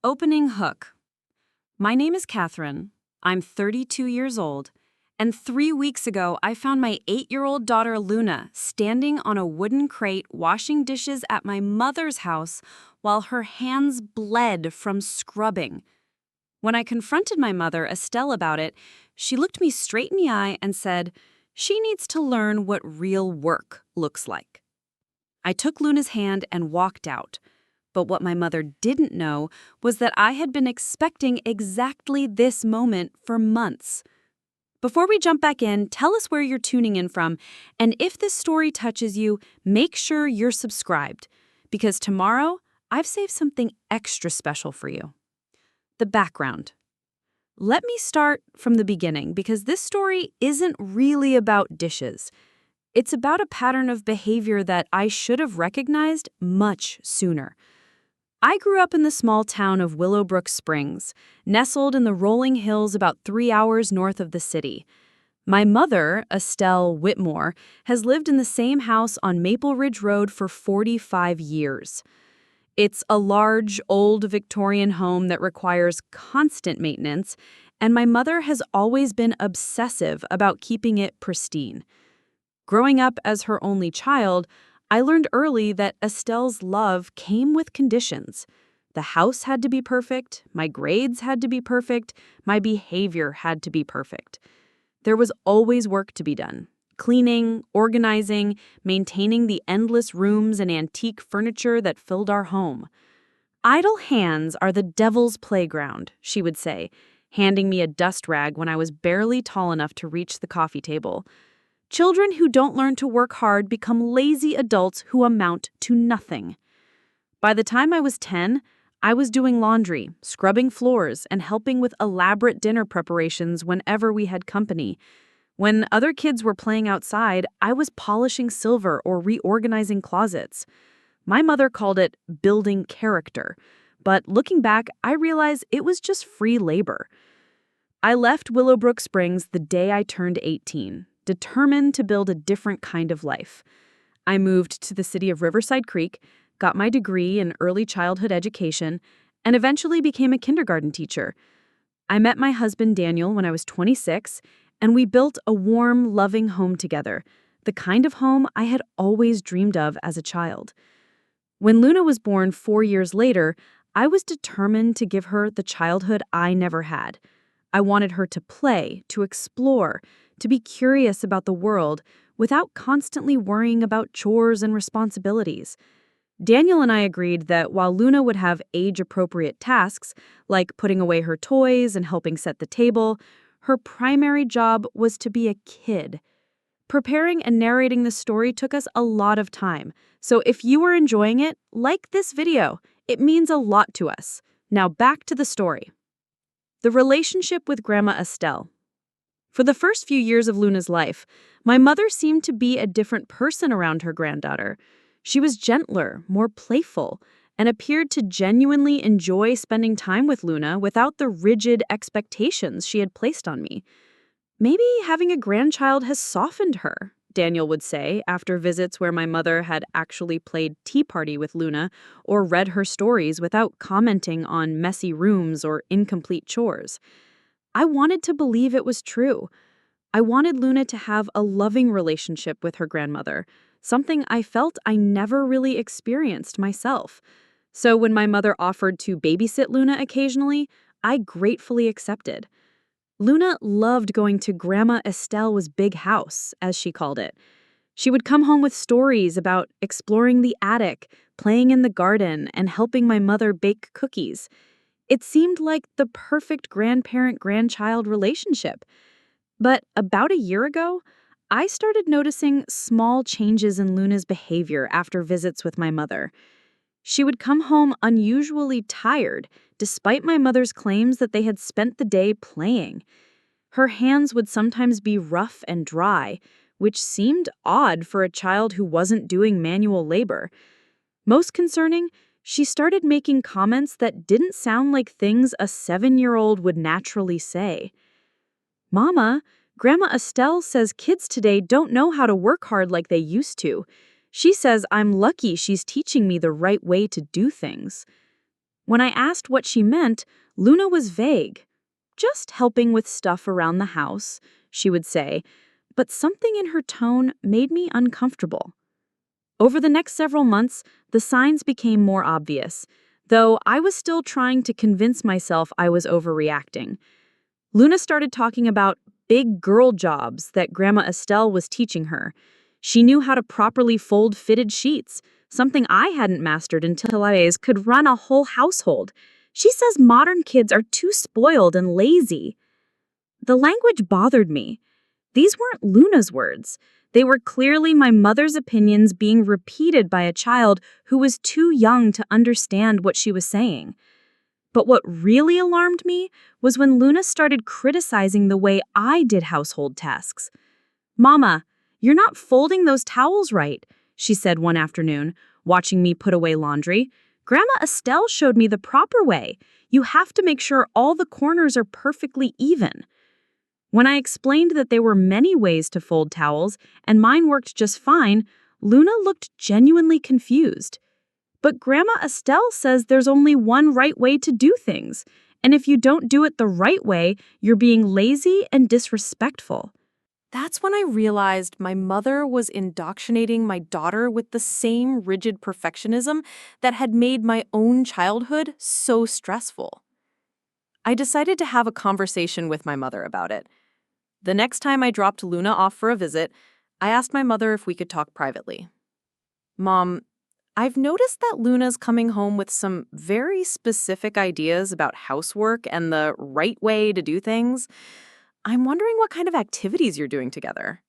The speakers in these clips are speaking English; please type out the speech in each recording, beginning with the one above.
Opening hook. My name is Catherine. I'm 32 years old, and 3 weeks ago I found my 8-year-old daughter Luna standing on a wooden crate washing dishes at my mother's house while her hands bled from scrubbing. When I confronted my mother, Estelle, about it, she looked me straight in the eye and said, she needs to learn what real work looks like. I took Luna's hand and walked out. But what my mother didn't know was that I had been expecting exactly this moment for months. Before we jump back in, tell us where you're tuning in from, and if this story touches you, make sure you're subscribed, because tomorrow I've saved something extra special for you. The background. Let me start from the beginning, because this story isn't really about dishes. It's about a pattern of behavior that I should have recognized much sooner. I grew up in the small town of Willowbrook Springs, nestled in the rolling hills about 3 hours north of the city. My mother, Estelle Whitmore, has lived in the same house on Maple Ridge Road for 45 years. It's a large, old Victorian home that requires constant maintenance, and my mother has always been obsessive about keeping it pristine. Growing up as her only child, I learned early that Estelle's love came with conditions. The house had to be perfect, my grades had to be perfect, my behavior had to be perfect. There was always work to be done. Cleaning, organizing, maintaining the endless rooms and antique furniture that filled our home. Idle hands are the devil's playground, she would say, handing me a dust rag when I was barely tall enough to reach the coffee table. Children who don't learn to work hard become lazy adults who amount to nothing. By the time I was 10, I was doing laundry, scrubbing floors, and helping with elaborate dinner preparations whenever we had company. When other kids were playing outside, I was polishing silver or reorganizing closets. My mother called it building character, but looking back, I realize it was just free labor. I left Willowbrook Springs the day I turned 18. Determined to build a different kind of life. I moved to the city of Riverside Creek, got my degree in early childhood education, and eventually became a kindergarten teacher. I met my husband Daniel when I was 26, and we built a warm, loving home together, the kind of home I had always dreamed of as a child. When Luna was born 4 years later, I was determined to give her the childhood I never had. I wanted her to play, to explore, to be curious about the world without constantly worrying about chores and responsibilities. Daniel and I agreed that while Luna would have age-appropriate tasks, like putting away her toys and helping set the table, her primary job was to be a kid. Preparing and narrating the story took us a lot of time, so if you are enjoying it, like this video. It means a lot to us. Now back to the story. The relationship with Grandma Estelle. For the first few years of Luna's life, my mother seemed to be a different person around her granddaughter. She was gentler, more playful, and appeared to genuinely enjoy spending time with Luna without the rigid expectations she had placed on me. Maybe having a grandchild has softened her, Daniel would say after visits where my mother had actually played tea party with Luna or read her stories without commenting on messy rooms or incomplete chores. I wanted to believe it was true. I wanted Luna to have a loving relationship with her grandmother, something I felt I never really experienced myself. So when my mother offered to babysit Luna occasionally, I gratefully accepted. Luna loved going to Grandma Estelle's big house, as she called it. She would come home with stories about exploring the attic, playing in the garden, and helping my mother bake cookies. It seemed like the perfect grandparent-grandchild relationship. But about a year ago, I started noticing small changes in Luna's behavior after visits with my mother. She would come home unusually tired, despite my mother's claims that they had spent the day playing. Her hands would sometimes be rough and dry, which seemed odd for a child who wasn't doing manual labor. Most concerning, she started making comments that didn't sound like things a 7-year-old would naturally say. "Mama, Grandma Estelle says kids today don't know how to work hard like they used to. She says I'm lucky she's teaching me the right way to do things." When I asked what she meant, Luna was vague. Just helping with stuff around the house, she would say, but something in her tone made me uncomfortable. Over the next several months, the signs became more obvious, though I was still trying to convince myself I was overreacting. Luna started talking about big girl jobs that Grandma Estelle was teaching her. She knew how to properly fold fitted sheets, something I hadn't mastered until I could run a whole household. She says modern kids are too spoiled and lazy. The language bothered me. These weren't Luna's words. They were clearly my mother's opinions being repeated by a child who was too young to understand what she was saying. But what really alarmed me was when Luna started criticizing the way I did household tasks. "Mama, you're not folding those towels right," she said one afternoon, watching me put away laundry. "Grandma Estelle showed me the proper way. You have to make sure all the corners are perfectly even." When I explained that there were many ways to fold towels and mine worked just fine, Luna looked genuinely confused. "But Grandma Estelle says there's only one right way to do things, and if you don't do it the right way, you're being lazy and disrespectful." That's when I realized my mother was indoctrinating my daughter with the same rigid perfectionism that had made my own childhood so stressful. I decided to have a conversation with my mother about it. The next time I dropped Luna off for a visit, I asked my mother if we could talk privately. "Mom, I've noticed that Luna's coming home with some very specific ideas about housework and the right way to do things. I'm wondering what kind of activities you're doing together."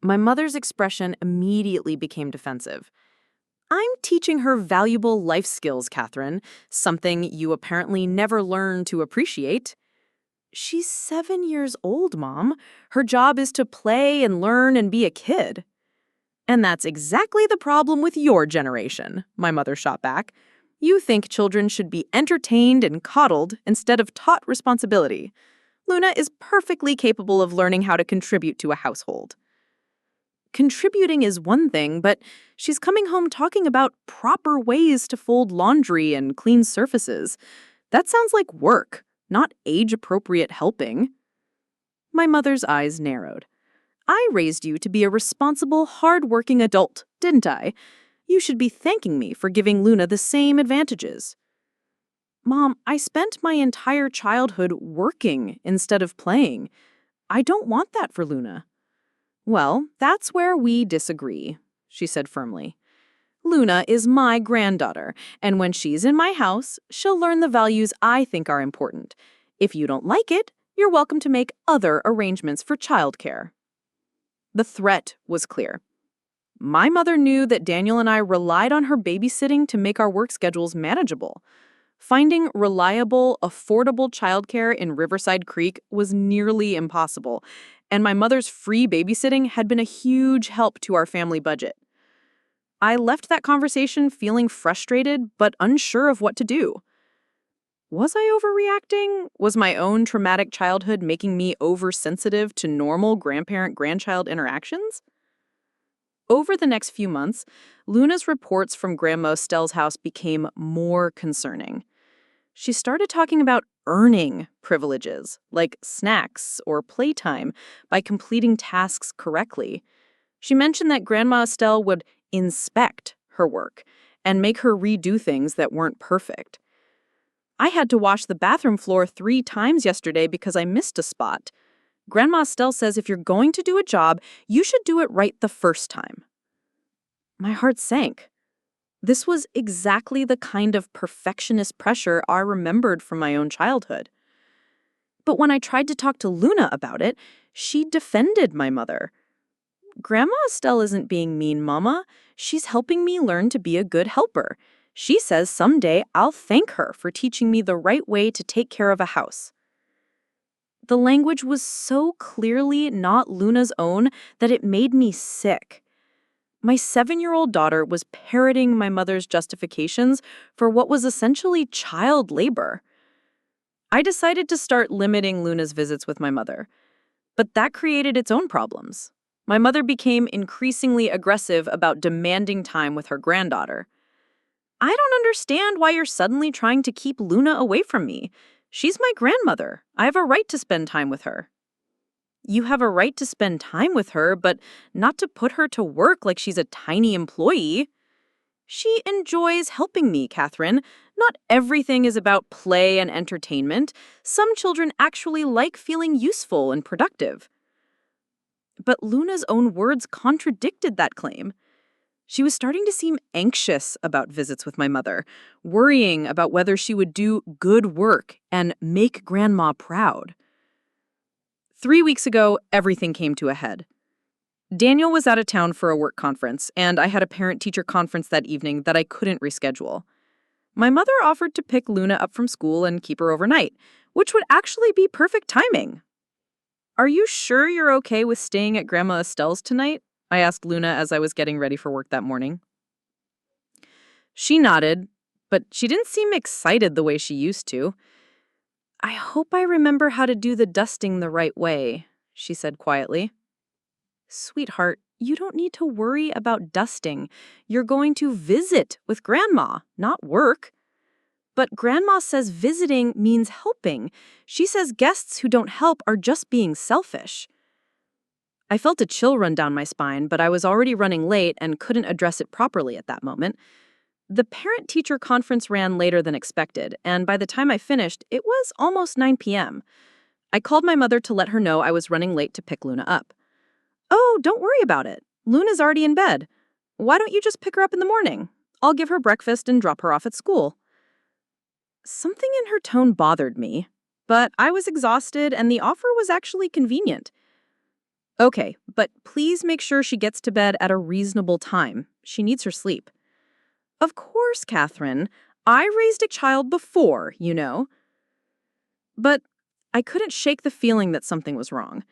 My mother's expression immediately became defensive. "I'm teaching her valuable life skills, Catherine, something you apparently never learned to appreciate." "She's 7 years old, Mom. Her job is to play and learn and be a kid." "And that's exactly the problem with your generation," my mother shot back. "You think children should be entertained and coddled instead of taught responsibility. Luna is perfectly capable of learning how to contribute to a household." Contributing is one thing, but she's coming home talking about proper ways to fold laundry and clean surfaces. That sounds like work, not age-appropriate helping. My mother's eyes narrowed. "I raised you to be a responsible, hard-working adult, didn't I? You should be thanking me for giving Luna the same advantages." "Mom, I spent my entire childhood working instead of playing. I don't want that for Luna." "Well, that's where we disagree," she said firmly. "Luna is my granddaughter, and when she's in my house, she'll learn the values I think are important. If you don't like it, you're welcome to make other arrangements for childcare." The threat was clear. My mother knew that Daniel and I relied on her babysitting to make our work schedules manageable. Finding reliable, affordable childcare in Riverside Creek was nearly impossible, and my mother's free babysitting had been a huge help to our family budget. I left that conversation feeling frustrated but unsure of what to do. Was I overreacting? Was my own traumatic childhood making me oversensitive to normal grandparent-grandchild interactions? Over the next few months, Luna's reports from Grandma Estelle's house became more concerning. She started talking about earning privileges, like snacks or playtime, by completing tasks correctly. She mentioned that Grandma Estelle would inspect her work and make her redo things that weren't perfect. "I had to wash the bathroom floor 3 times yesterday because I missed a spot. Grandma Estelle says if you're going to do a job, you should do it right the first time." My heart sank. This was exactly the kind of perfectionist pressure I remembered from my own childhood. But when I tried to talk to Luna about it, she defended my mother. "Grandma Estelle isn't being mean, Mama. She's helping me learn to be a good helper. She says someday I'll thank her for teaching me the right way to take care of a house." The language was so clearly not Luna's own that it made me sick. My 7-year-old daughter was parroting my mother's justifications for what was essentially child labor. I decided to start limiting Luna's visits with my mother, but that created its own problems. My mother became increasingly aggressive about demanding time with her granddaughter. I don't understand why you're suddenly trying to keep Luna away from me. She's my grandmother. I have a right to spend time with her. You have a right to spend time with her, but not to put her to work like she's a tiny employee. She enjoys helping me, Catherine. Not everything is about play and entertainment. Some children actually like feeling useful and productive. But Luna's own words contradicted that claim. She was starting to seem anxious about visits with my mother, worrying about whether she would do good work and make Grandma proud. 3 weeks ago, everything came to a head. Daniel was out of town for a work conference, and I had a parent-teacher conference that evening that I couldn't reschedule. My mother offered to pick Luna up from school and keep her overnight, which would actually be perfect timing. "Are you sure you're okay with staying at Grandma Estelle's tonight?" I asked Luna as I was getting ready for work that morning. She nodded, but she didn't seem excited the way she used to. "I hope I remember how to do the dusting the right way," she said quietly. "Sweetheart, you don't need to worry about dusting. You're going to visit with Grandma, not work." "But Grandma says visiting means helping. She says guests who don't help are just being selfish." I felt a chill run down my spine, but I was already running late and couldn't address it properly at that moment. The parent-teacher conference ran later than expected, and by the time I finished, it was almost 9 p.m. I called my mother to let her know I was running late to pick Luna up. "Oh, don't worry about it. Luna's already in bed. Why don't you just pick her up in the morning? I'll give her breakfast and drop her off at school." Something in her tone bothered me, but I was exhausted and the offer was actually convenient. "Okay, but please make sure she gets to bed at a reasonable time. She needs her sleep." "Of course, Catherine. I raised a child before, you know." But I couldn't shake the feeling that something was wrong.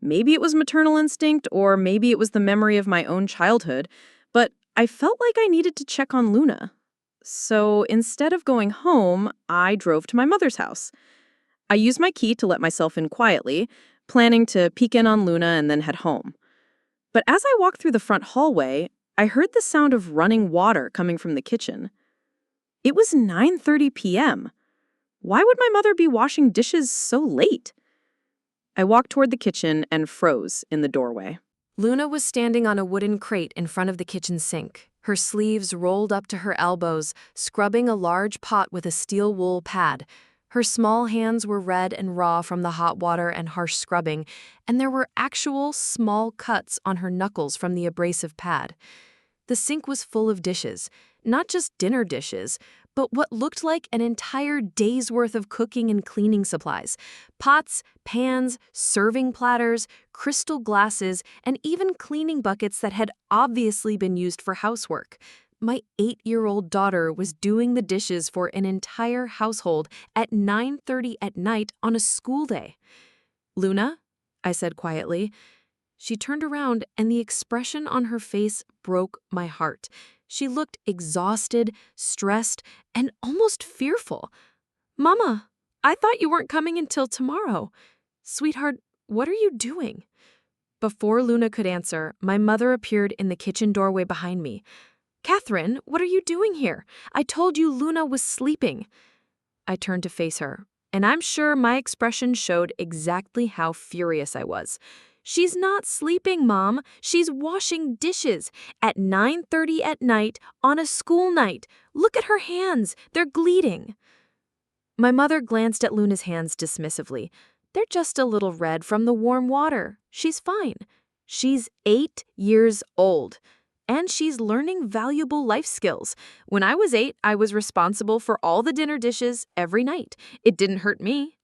Maybe it was maternal instinct, or maybe it was the memory of my own childhood, but I felt like I needed to check on Luna. So instead of going home, I drove to my mother's house. I used my key to let myself in quietly, planning to peek in on Luna and then head home. But as I walked through the front hallway, I heard the sound of running water coming from the kitchen. It was 9:30 p.m. Why would my mother be washing dishes so late? I walked toward the kitchen and froze in the doorway. Luna was standing on a wooden crate in front of the kitchen sink, her sleeves rolled up to her elbows, scrubbing a large pot with a steel wool pad. Her small hands were red and raw from the hot water and harsh scrubbing, and there were actual small cuts on her knuckles from the abrasive pad. The sink was full of dishes, not just dinner dishes, but what looked like an entire day's worth of cooking and cleaning supplies. Pots, pans, serving platters, crystal glasses, and even cleaning buckets that had obviously been used for housework. My 8-year-old daughter was doing the dishes for an entire household at 9:30 at night on a school day. "Luna?" I said quietly. She turned around, and the expression on her face broke my heart. She looked exhausted, stressed, and almost fearful. "Mama, I thought you weren't coming until tomorrow. Sweetheart, what are you doing?" Before Luna could answer, my mother appeared in the kitchen doorway behind me. "Catherine, what are you doing here? I told you Luna was sleeping." I turned to face her, and I'm sure my expression showed exactly how furious I was. "She's not sleeping, Mom. She's washing dishes at 9:30 at night on a school night. Look at her hands. They're bleeding." My mother glanced at Luna's hands dismissively. "They're just a little red from the warm water. She's fine. She's 8 years old. And she's learning valuable life skills. When I was 8, I was responsible for all the dinner dishes every night. It didn't hurt me."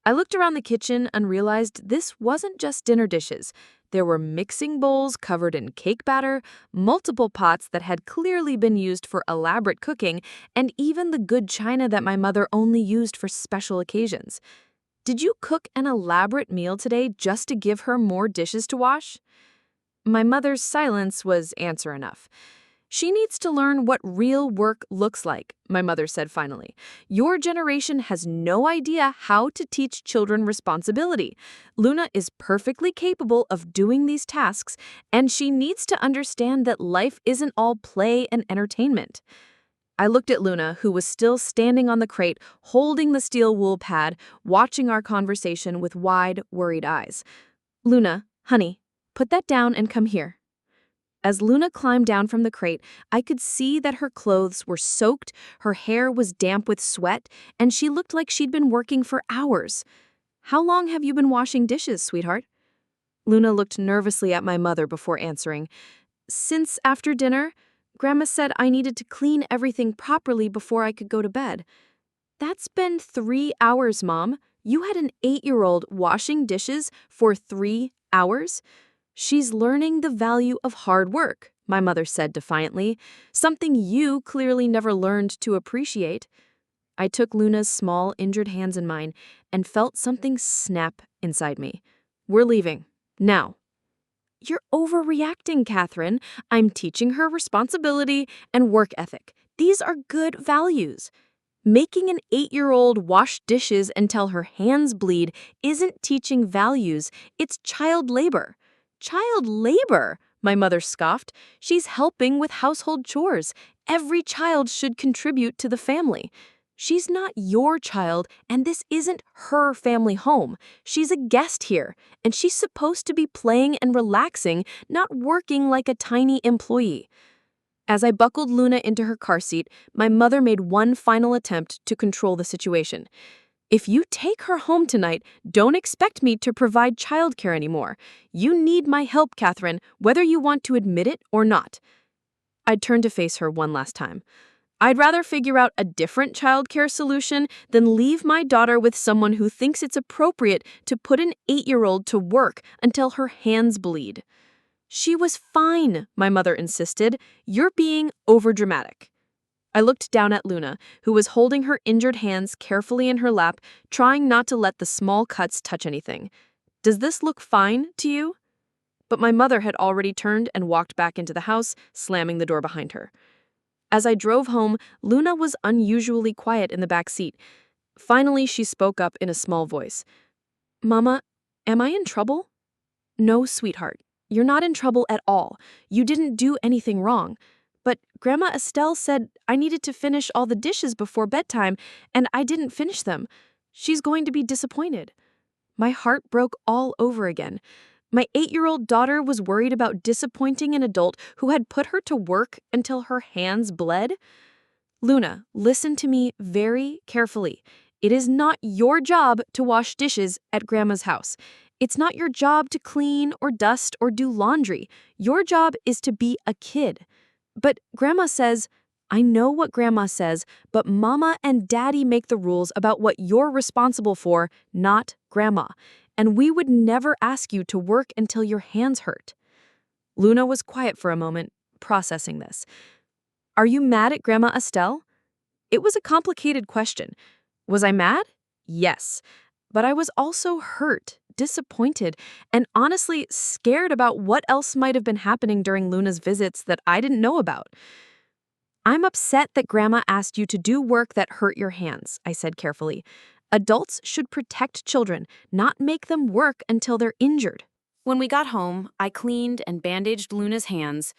I looked around the kitchen and realized this wasn't just dinner dishes. There were mixing bowls covered in cake batter, multiple pots that had clearly been used for elaborate cooking, and even the good china that my mother only used for special occasions. "Did you cook an elaborate meal today just to give her more dishes to wash?" My mother's silence was answer enough. She needs to learn what real work looks like, my mother said finally. Your generation has no idea how to teach children responsibility. Luna is perfectly capable of doing these tasks, and she needs to understand that life isn't all play and entertainment. I looked at Luna, who was still standing on the crate, holding the steel wool pad, watching our conversation with wide, worried eyes. Luna, honey, put that down and come here. As Luna climbed down from the crate, I could see that her clothes were soaked, her hair was damp with sweat, and she looked like she'd been working for hours. How long have you been washing dishes, sweetheart? Luna looked nervously at my mother before answering. Since after dinner, Grandma said I needed to clean everything properly before I could go to bed. That's been 3 hours, Mom. You had an 8-year-old washing dishes for 3 hours? She's learning the value of hard work, my mother said defiantly, something you clearly never learned to appreciate. I took Luna's small, injured hands in mine and felt something snap inside me. We're leaving. Now. You're overreacting, Catherine. I'm teaching her responsibility and work ethic. These are good values. Making an 8-year-old wash dishes until her hands bleed isn't teaching values, it's child labor. Child labor, my mother scoffed. She's helping with household chores. Every child should contribute to the family. She's not your child, and this isn't her family home. She's a guest here, and she's supposed to be playing and relaxing, not working like a tiny employee. As I buckled Luna into her car seat, my mother made one final attempt to control the situation. If you take her home tonight, don't expect me to provide childcare anymore. You need my help, Catherine, whether you want to admit it or not. I turned to face her one last time. I'd rather figure out a different childcare solution than leave my daughter with someone who thinks it's appropriate to put an 8-year-old to work until her hands bleed. She was fine, my mother insisted. You're being overdramatic. I looked down at Luna, who was holding her injured hands carefully in her lap, trying not to let the small cuts touch anything. Does this look fine to you? But my mother had already turned and walked back into the house, slamming the door behind her. As I drove home, Luna was unusually quiet in the back seat. Finally, she spoke up in a small voice. Mama, am I in trouble? No, sweetheart. You're not in trouble at all. You didn't do anything wrong. But Grandma Estelle said I needed to finish all the dishes before bedtime, and I didn't finish them. She's going to be disappointed. My heart broke all over again. My 8-year-old daughter was worried about disappointing an adult who had put her to work until her hands bled. Luna, listen to me very carefully. It is not your job to wash dishes at Grandma's house. It's not your job to clean or dust or do laundry. Your job is to be a kid. But Grandma says, I know what Grandma says, but Mama and Daddy make the rules about what you're responsible for, not Grandma. And we would never ask you to work until your hands hurt. Luna was quiet for a moment, processing this. Are you mad at Grandma Estelle? It was a complicated question. Was I mad? Yes. But I was also hurt, disappointed, and honestly scared about what else might have been happening during Luna's visits that I didn't know about. I'm upset that Grandma asked you to do work that hurt your hands, I said carefully. Adults should protect children, not make them work until they're injured. When we got home, I cleaned and bandaged Luna's hands,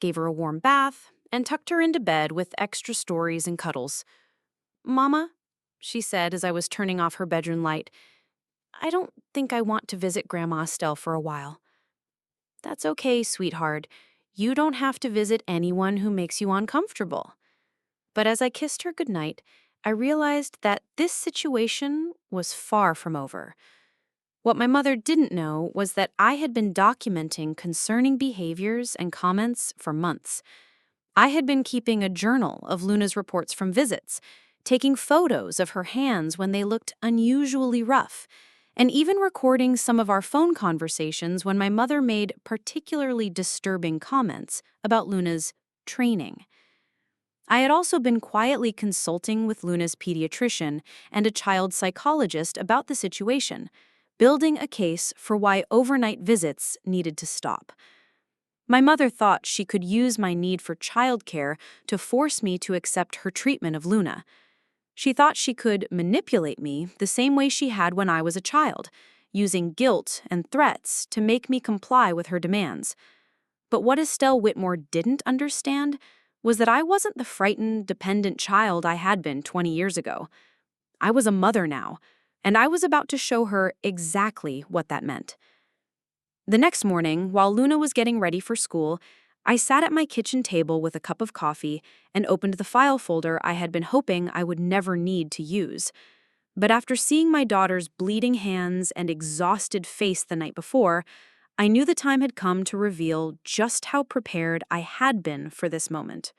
gave her a warm bath, and tucked her into bed with extra stories and cuddles. Mama, she said as I was turning off her bedroom light, I don't think I want to visit Grandma Estelle for a while. That's okay, sweetheart. You don't have to visit anyone who makes you uncomfortable. But as I kissed her goodnight, I realized that this situation was far from over. What my mother didn't know was that I had been documenting concerning behaviors and comments for months. I had been keeping a journal of Luna's reports from visits, taking photos of her hands when they looked unusually rough, and even recording some of our phone conversations when my mother made particularly disturbing comments about Luna's training. I had also been quietly consulting with Luna's pediatrician and a child psychologist about the situation, building a case for why overnight visits needed to stop. My mother thought she could use my need for childcare to force me to accept her treatment of Luna. She thought she could manipulate me the same way she had when I was a child, using guilt and threats to make me comply with her demands. But what Estelle Whitmore didn't understand was that I wasn't the frightened, dependent child I had been 20 years ago. I was a mother now, and I was about to show her exactly what that meant. The next morning, while Luna was getting ready for school, I sat at my kitchen table with a cup of coffee and opened the file folder I had been hoping I would never need to use. But after seeing my daughter's bleeding hands and exhausted face the night before, I knew the time had come to reveal just how prepared I had been for this moment.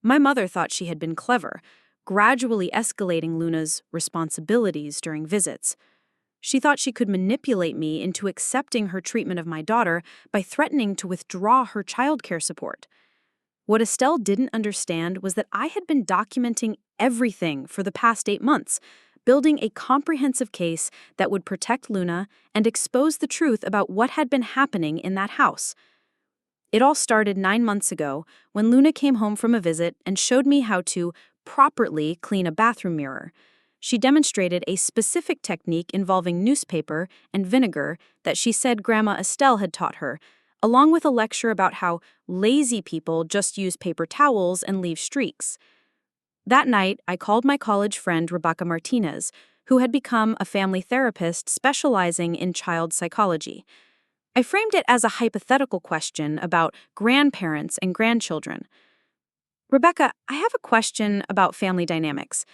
My mother thought she had been clever, gradually escalating Luna's responsibilities during visits. She thought she could manipulate me into accepting her treatment of my daughter by threatening to withdraw her childcare support. What Estelle didn't understand was that I had been documenting everything for the past 8 months, building a comprehensive case that would protect Luna and expose the truth about what had been happening in that house. It all started 9 months ago when Luna came home from a visit and showed me how to properly clean a bathroom mirror. She demonstrated a specific technique involving newspaper and vinegar that she said Grandma Estelle had taught her, along with a lecture about how lazy people just use paper towels and leave streaks. That night, I called my college friend Rebecca Martinez, who had become a family therapist specializing in child psychology. I framed it as a hypothetical question about grandparents and grandchildren. Rebecca, I have a question about family dynamics.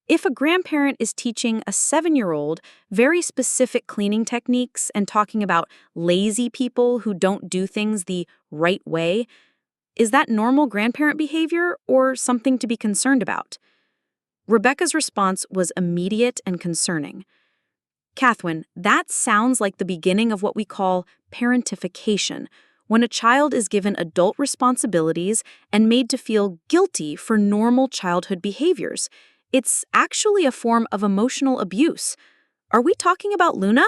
If a grandparent is teaching a 7-year-old very specific cleaning techniques and talking about lazy people who don't do things the right way, is that normal grandparent behavior or something to be concerned about? Rebecca's response was immediate and concerning. Catherine, that sounds like the beginning of what we call parentification, when a child is given adult responsibilities and made to feel guilty for normal childhood behaviors. It's actually a form of emotional abuse. Are we talking about Luna?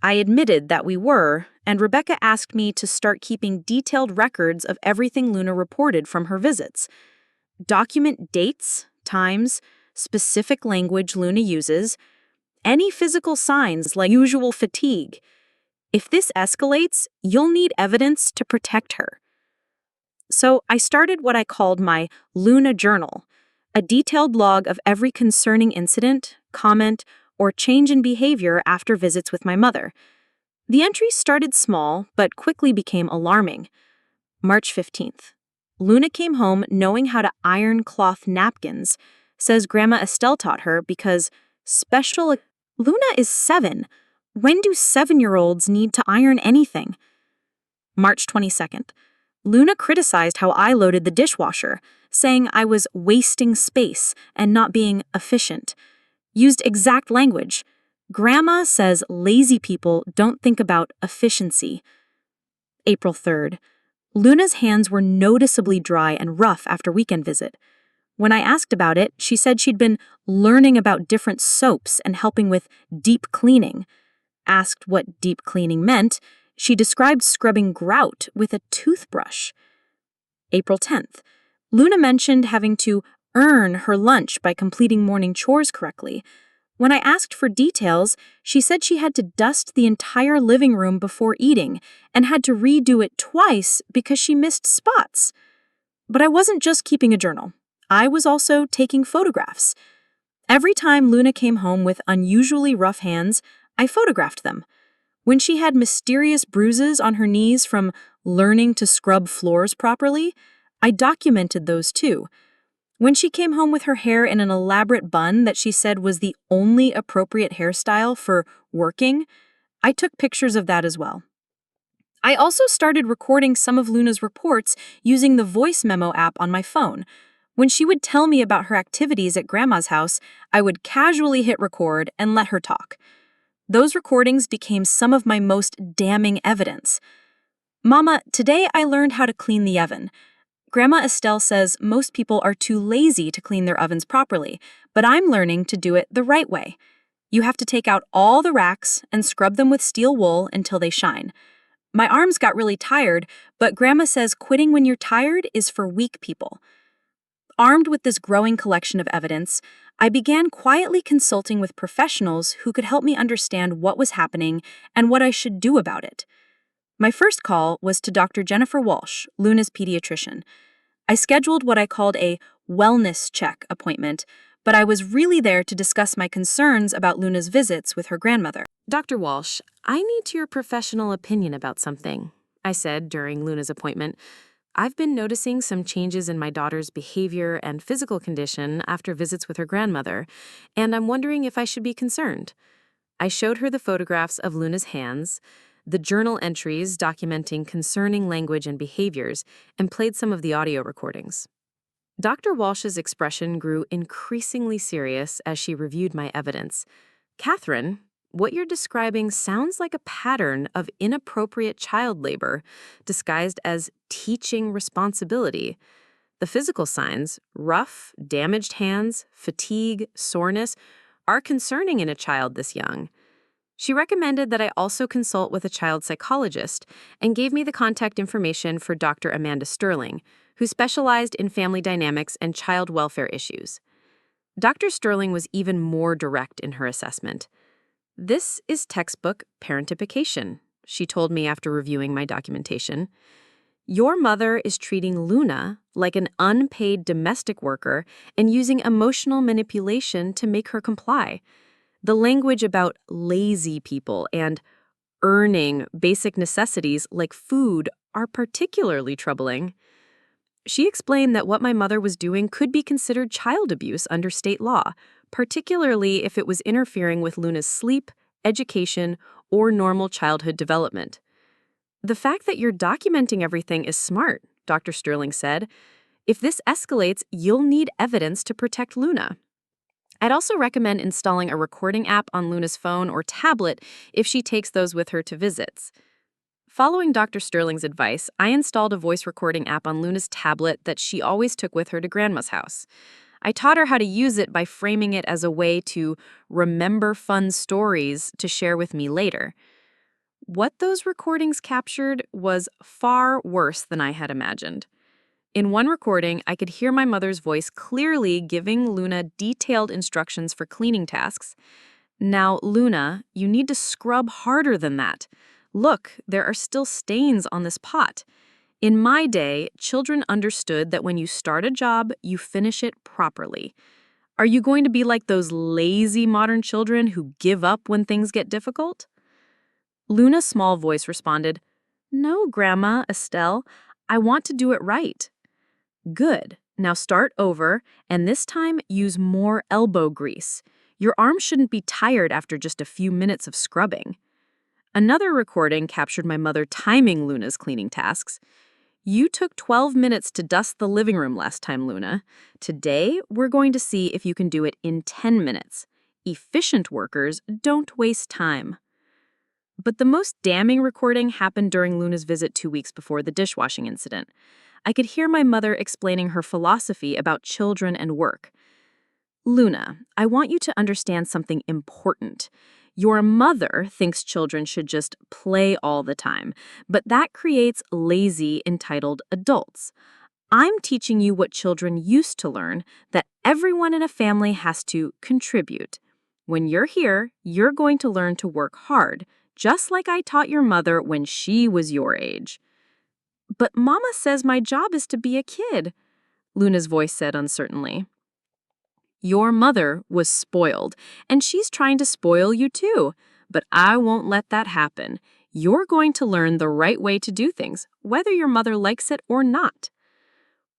I admitted that we were, and Rebecca asked me to start keeping detailed records of everything Luna reported from her visits. Document dates, times, specific language Luna uses, any physical signs like usual fatigue. If this escalates, you'll need evidence to protect her. So I started what I called my Luna Journal, a detailed log of every concerning incident, comment, or change in behavior after visits with my mother. The entries started small, but quickly became alarming. March 15th. Luna came home knowing how to iron cloth napkins, says Grandma Estelle taught her because Luna is 7. When do 7-year-olds need to iron anything? March 22nd. Luna criticized how I loaded the dishwasher, saying I was wasting space and not being efficient. Used exact language. Grandma says lazy people don't think about efficiency. April 3rd. Luna's hands were noticeably dry and rough after weekend visit. When I asked about it, she said she'd been learning about different soaps and helping with deep cleaning. Asked what deep cleaning meant, she described scrubbing grout with a toothbrush. April 10th. Luna mentioned having to earn her lunch by completing morning chores correctly. When I asked for details, she said she had to dust the entire living room before eating and had to redo it twice because she missed spots. But I wasn't just keeping a journal. I was also taking photographs. Every time Luna came home with unusually rough hands, I photographed them. When she had mysterious bruises on her knees from learning to scrub floors properly, I documented those too. When she came home with her hair in an elaborate bun that she said was the only appropriate hairstyle for working, I took pictures of that as well. I also started recording some of Luna's reports using the voice memo app on my phone. When she would tell me about her activities at Grandma's house, I would casually hit record and let her talk. Those recordings became some of my most damning evidence. Mama, today I learned how to clean the oven. Grandma Estelle says most people are too lazy to clean their ovens properly, but I'm learning to do it the right way. You have to take out all the racks and scrub them with steel wool until they shine. My arms got really tired, but Grandma says quitting when you're tired is for weak people. Armed with this growing collection of evidence, I began quietly consulting with professionals who could help me understand what was happening and what I should do about it. My first call was to Dr. Jennifer Walsh, Luna's pediatrician. I scheduled what I called a wellness check appointment, but I was really there to discuss my concerns about Luna's visits with her grandmother. Dr. Walsh, I need your professional opinion about something, I said during Luna's appointment. I've been noticing some changes in my daughter's behavior and physical condition after visits with her grandmother, and I'm wondering if I should be concerned. I showed her the photographs of Luna's hands, the journal entries documenting concerning language and behaviors, and played some of the audio recordings. Dr. Walsh's expression grew increasingly serious as she reviewed my evidence. Catherine, what you're describing sounds like a pattern of inappropriate child labor disguised as teaching responsibility. The physical signs, rough, damaged hands, fatigue, soreness, are concerning in a child this young. She recommended that I also consult with a child psychologist and gave me the contact information for Dr. Amanda Sterling, who specialized in family dynamics and child welfare issues. Dr. Sterling was even more direct in her assessment. This is textbook parentification, she told me after reviewing my documentation. Your mother is treating Luna like an unpaid domestic worker and using emotional manipulation to make her comply. The language about lazy people and earning basic necessities like food are particularly troubling. She explained that what my mother was doing could be considered child abuse under state law, particularly if it was interfering with Luna's sleep, education, or normal childhood development. The fact that you're documenting everything is smart, Dr. Sterling said. If this escalates, you'll need evidence to protect Luna. I'd also recommend installing a recording app on Luna's phone or tablet if she takes those with her to visits. Following Dr. Sterling's advice, I installed a voice recording app on Luna's tablet that she always took with her to Grandma's house. I taught her how to use it by framing it as a way to remember fun stories to share with me later. What those recordings captured was far worse than I had imagined. In one recording, I could hear my mother's voice clearly giving Luna detailed instructions for cleaning tasks. Now, Luna, you need to scrub harder than that. Look, there are still stains on this pot. In my day, children understood that when you start a job, you finish it properly. Are you going to be like those lazy modern children who give up when things get difficult? Luna's small voice responded, "No, Grandma, Estelle, I want to do it right." Good. Now start over, and this time use more elbow grease. Your arms shouldn't be tired after just a few minutes of scrubbing. Another recording captured my mother timing Luna's cleaning tasks. You took 12 minutes to dust the living room last time, Luna. Today, we're going to see if you can do it in 10 minutes. Efficient workers don't waste time. But the most damning recording happened during Luna's visit 2 weeks before the dishwashing incident. I could hear my mother explaining her philosophy about children and work. Luna, I want you to understand something important. Your mother thinks children should just play all the time, but that creates lazy, entitled adults. I'm teaching you what children used to learn, that everyone in a family has to contribute. When you're here, you're going to learn to work hard, just like I taught your mother when she was your age. But Mama says my job is to be a kid, Luna's voice said uncertainly. Your mother was spoiled, and she's trying to spoil you too. But I won't let that happen. You're going to learn the right way to do things, whether your mother likes it or not.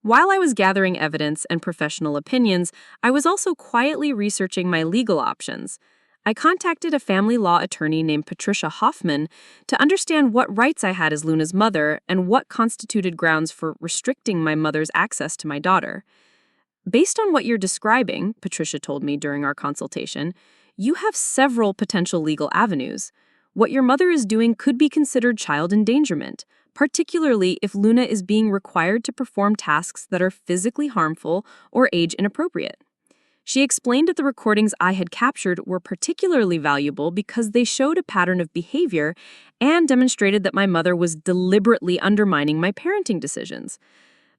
While I was gathering evidence and professional opinions, I was also quietly researching my legal options. I contacted a family law attorney named Patricia Hoffman to understand what rights I had as Luna's mother and what constituted grounds for restricting my mother's access to my daughter. Based on what you're describing, Patricia told me during our consultation, you have several potential legal avenues. What your mother is doing could be considered child endangerment, particularly if Luna is being required to perform tasks that are physically harmful or age inappropriate. She explained that the recordings I had captured were particularly valuable because they showed a pattern of behavior and demonstrated that my mother was deliberately undermining my parenting decisions.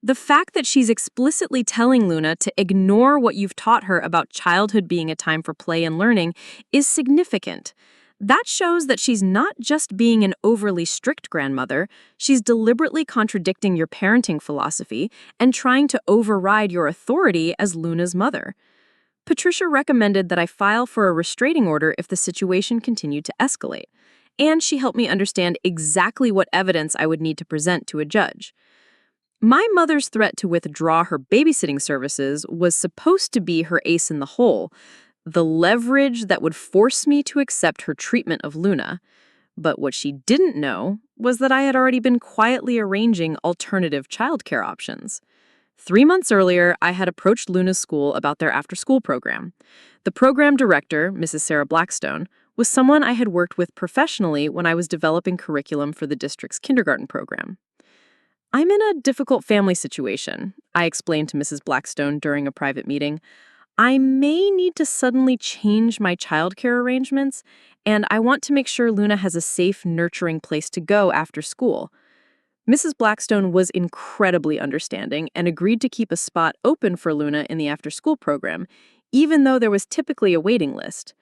The fact that she's explicitly telling Luna to ignore what you've taught her about childhood being a time for play and learning is significant. That shows that she's not just being an overly strict grandmother, she's deliberately contradicting your parenting philosophy and trying to override your authority as Luna's mother. Patricia recommended that I file for a restraining order if the situation continued to escalate, and she helped me understand exactly what evidence I would need to present to a judge. My mother's threat to withdraw her babysitting services was supposed to be her ace in the hole, the leverage that would force me to accept her treatment of Luna. But what she didn't know was that I had already been quietly arranging alternative childcare options. 3 months earlier, I had approached Luna's school about their after-school program. The program director, Mrs. Sarah Blackstone, was someone I had worked with professionally when I was developing curriculum for the district's kindergarten program. "I'm in a difficult family situation," I explained to Mrs. Blackstone during a private meeting. "I may need to suddenly change my childcare arrangements, and I want to make sure Luna has a safe, nurturing place to go after school." Mrs. Blackstone was incredibly understanding and agreed to keep a spot open for Luna in the after-school program, even though there was typically a waiting list.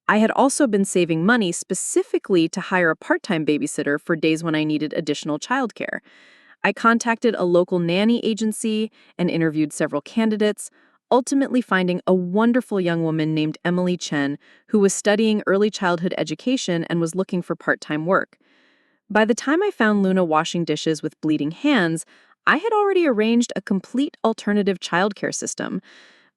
I had also been saving money specifically to hire a part-time babysitter for days when I needed additional childcare. I contacted a local nanny agency and interviewed several candidates, ultimately finding a wonderful young woman named Emily Chen who was studying early childhood education and was looking for part-time work. By the time I found Luna washing dishes with bleeding hands, I had already arranged a complete alternative childcare system.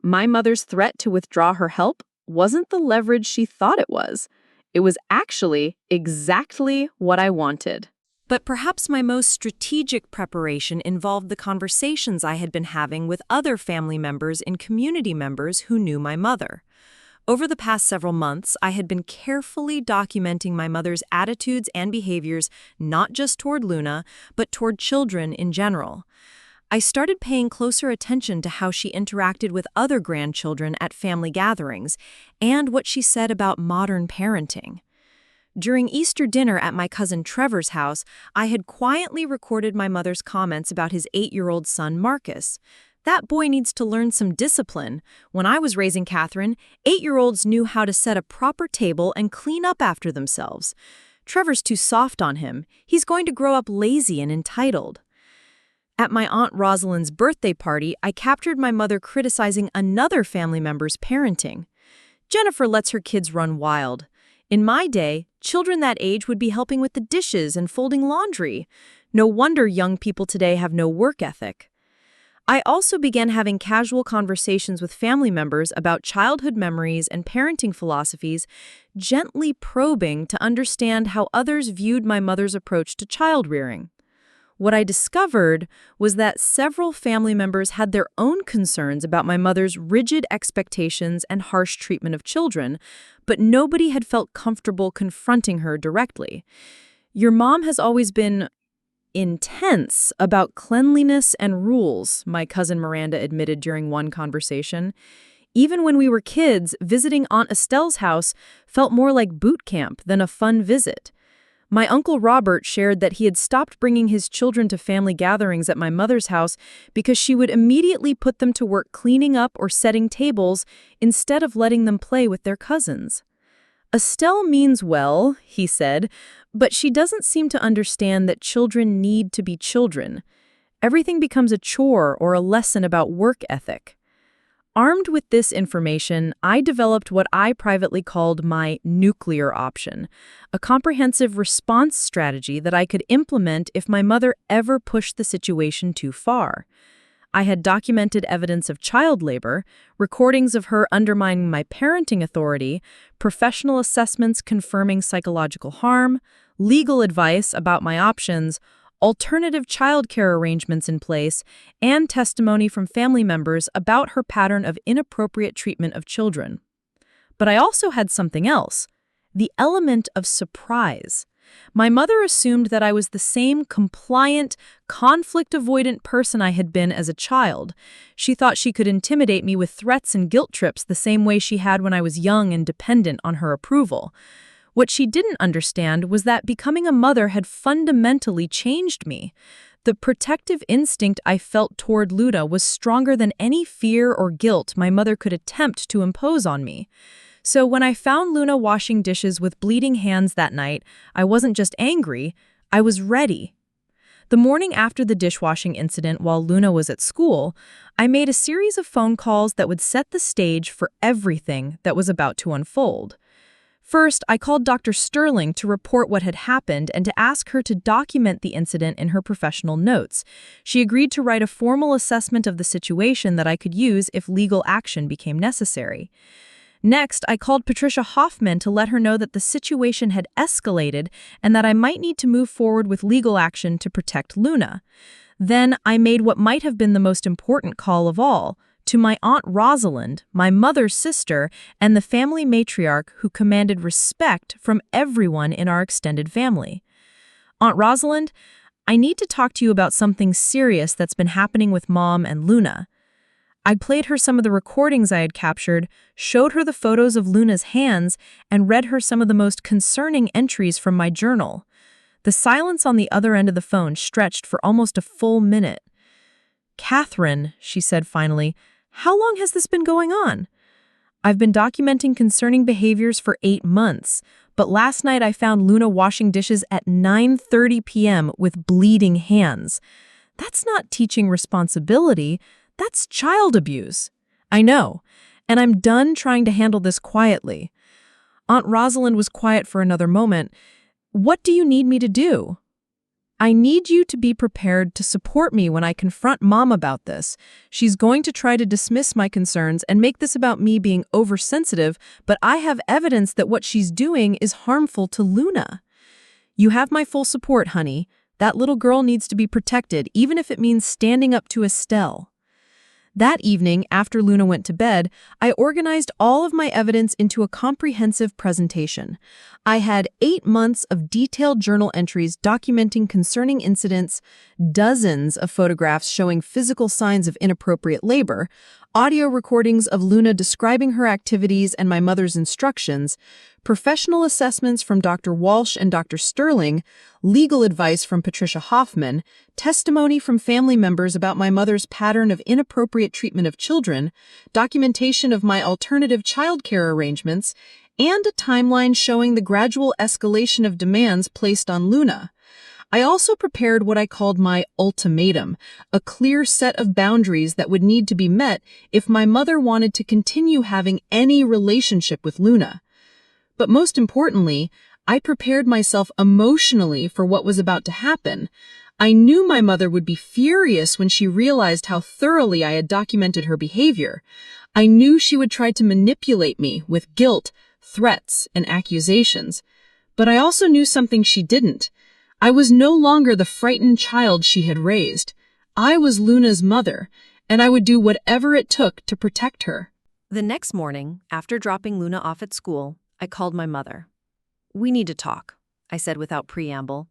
My mother's threat to withdraw her help wasn't the leverage she thought it was. It was actually exactly what I wanted. But perhaps my most strategic preparation involved the conversations I had been having with other family members and community members who knew my mother. Over the past several months, I had been carefully documenting my mother's attitudes and behaviors, not just toward Luna, but toward children in general. I started paying closer attention to how she interacted with other grandchildren at family gatherings and what she said about modern parenting. During Easter dinner at my cousin Trevor's house, I had quietly recorded my mother's comments about his 8-year-old son, Marcus. "That boy needs to learn some discipline. When I was raising Catherine, 8-year-olds knew how to set a proper table and clean up after themselves. Trevor's too soft on him. He's going to grow up lazy and entitled." At my Aunt Rosalind's birthday party, I captured my mother criticizing another family member's parenting. "Jennifer lets her kids run wild. In my day, children that age would be helping with the dishes and folding laundry. No wonder young people today have no work ethic." I also began having casual conversations with family members about childhood memories and parenting philosophies, gently probing to understand how others viewed my mother's approach to child rearing. What I discovered was that several family members had their own concerns about my mother's rigid expectations and harsh treatment of children, but nobody had felt comfortable confronting her directly. "Your mom has always been intense about cleanliness and rules," my cousin Miranda admitted during one conversation. "Even when we were kids, visiting Aunt Estelle's house felt more like boot camp than a fun visit." My Uncle Robert shared that he had stopped bringing his children to family gatherings at my mother's house because she would immediately put them to work cleaning up or setting tables instead of letting them play with their cousins. "Estelle means well," he said, "but she doesn't seem to understand that children need to be children. Everything becomes a chore or a lesson about work ethic." Armed with this information, I developed what I privately called my nuclear option, a comprehensive response strategy that I could implement if my mother ever pushed the situation too far. I had documented evidence of child labor, recordings of her undermining my parenting authority, professional assessments confirming psychological harm, legal advice about my options, alternative childcare arrangements in place, and testimony from family members about her pattern of inappropriate treatment of children. But I also had something else, the element of surprise. My mother assumed that I was the same compliant, conflict-avoidant person I had been as a child. She thought she could intimidate me with threats and guilt trips the same way she had when I was young and dependent on her approval. What she didn't understand was that becoming a mother had fundamentally changed me. The protective instinct I felt toward Luna was stronger than any fear or guilt my mother could attempt to impose on me. So when I found Luna washing dishes with bleeding hands that night, I wasn't just angry, I was ready. The morning after the dishwashing incident while Luna was at school, I made a series of phone calls that would set the stage for everything that was about to unfold. First, I called Dr. Sterling to report what had happened and to ask her to document the incident in her professional notes. She agreed to write a formal assessment of the situation that I could use if legal action became necessary. Next, I called Patricia Hoffman to let her know that the situation had escalated and that I might need to move forward with legal action to protect Luna. Then I made what might have been the most important call of all, to my Aunt Rosalind, my mother's sister, and the family matriarch who commanded respect from everyone in our extended family. Aunt Rosalind, I need to talk to you about something serious that's been happening with Mom and Luna. I played her some of the recordings I had captured, showed her the photos of Luna's hands, and read her some of the most concerning entries from my journal. The silence on the other end of the phone stretched for almost a full minute. "Catherine," she said finally, "how long has this been going on?" "I've been documenting concerning behaviors for 8 months, but last night I found Luna washing dishes at 9:30 p.m. with bleeding hands. That's not teaching responsibility. That's child abuse." "I know, and I'm done trying to handle this quietly." Aunt Rosalind was quiet for another moment. "What do you need me to do?" "I need you to be prepared to support me when I confront Mom about this. She's going to try to dismiss my concerns and make this about me being oversensitive, but I have evidence that what she's doing is harmful to Luna." "You have my full support, honey. That little girl needs to be protected, even if it means standing up to Estelle." That evening, after Luna went to bed, I organized all of my evidence into a comprehensive presentation. I had 8 months of detailed journal entries documenting concerning incidents, dozens of photographs showing physical signs of inappropriate labor, audio recordings of Luna describing her activities and my mother's instructions, professional assessments from Dr. Walsh and Dr. Sterling, legal advice from Patricia Hoffman, testimony from family members about my mother's pattern of inappropriate treatment of children, documentation of my alternative childcare arrangements, and a timeline showing the gradual escalation of demands placed on Luna. I also prepared what I called my ultimatum, a clear set of boundaries that would need to be met if my mother wanted to continue having any relationship with Luna. But most importantly, I prepared myself emotionally for what was about to happen. I knew my mother would be furious when she realized how thoroughly I had documented her behavior. I knew she would try to manipulate me with guilt, threats, and accusations. But I also knew something she didn't. I was no longer the frightened child she had raised. I was Luna's mother, and I would do whatever it took to protect her. The next morning, after dropping Luna off at school, I called my mother. "We need to talk," I said without preamble.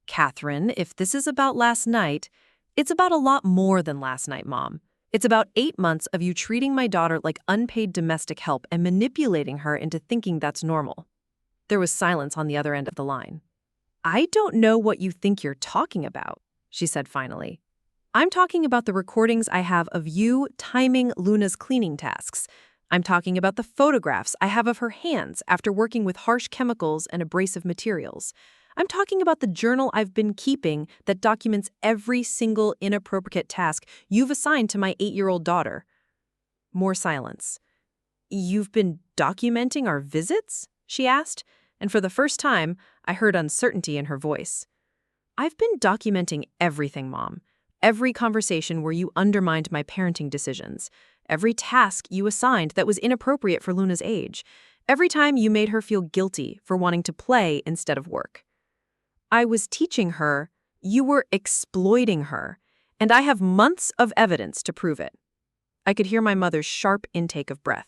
"Catherine, if this is about last night, it's about a lot more than last night, Mom. It's about 8 months of you treating my daughter like unpaid domestic help and manipulating her into thinking that's normal." There was silence on the other end of the line. "I don't know what you think you're talking about," she said finally. "I'm talking about the recordings I have of you timing Luna's cleaning tasks. I'm talking about the photographs I have of her hands after working with harsh chemicals and abrasive materials. I'm talking about the journal I've been keeping that documents every single inappropriate task you've assigned to my 8-year-old daughter." More silence. "You've been documenting our visits?" she asked, and for the first time, I heard uncertainty in her voice. "I've been documenting everything, Mom. Every conversation where you undermined my parenting decisions. Every task you assigned that was inappropriate for Luna's age. Every time you made her feel guilty for wanting to play instead of work. I was teaching her, you were exploiting her, and I have months of evidence to prove it." I could hear my mother's sharp intake of breath.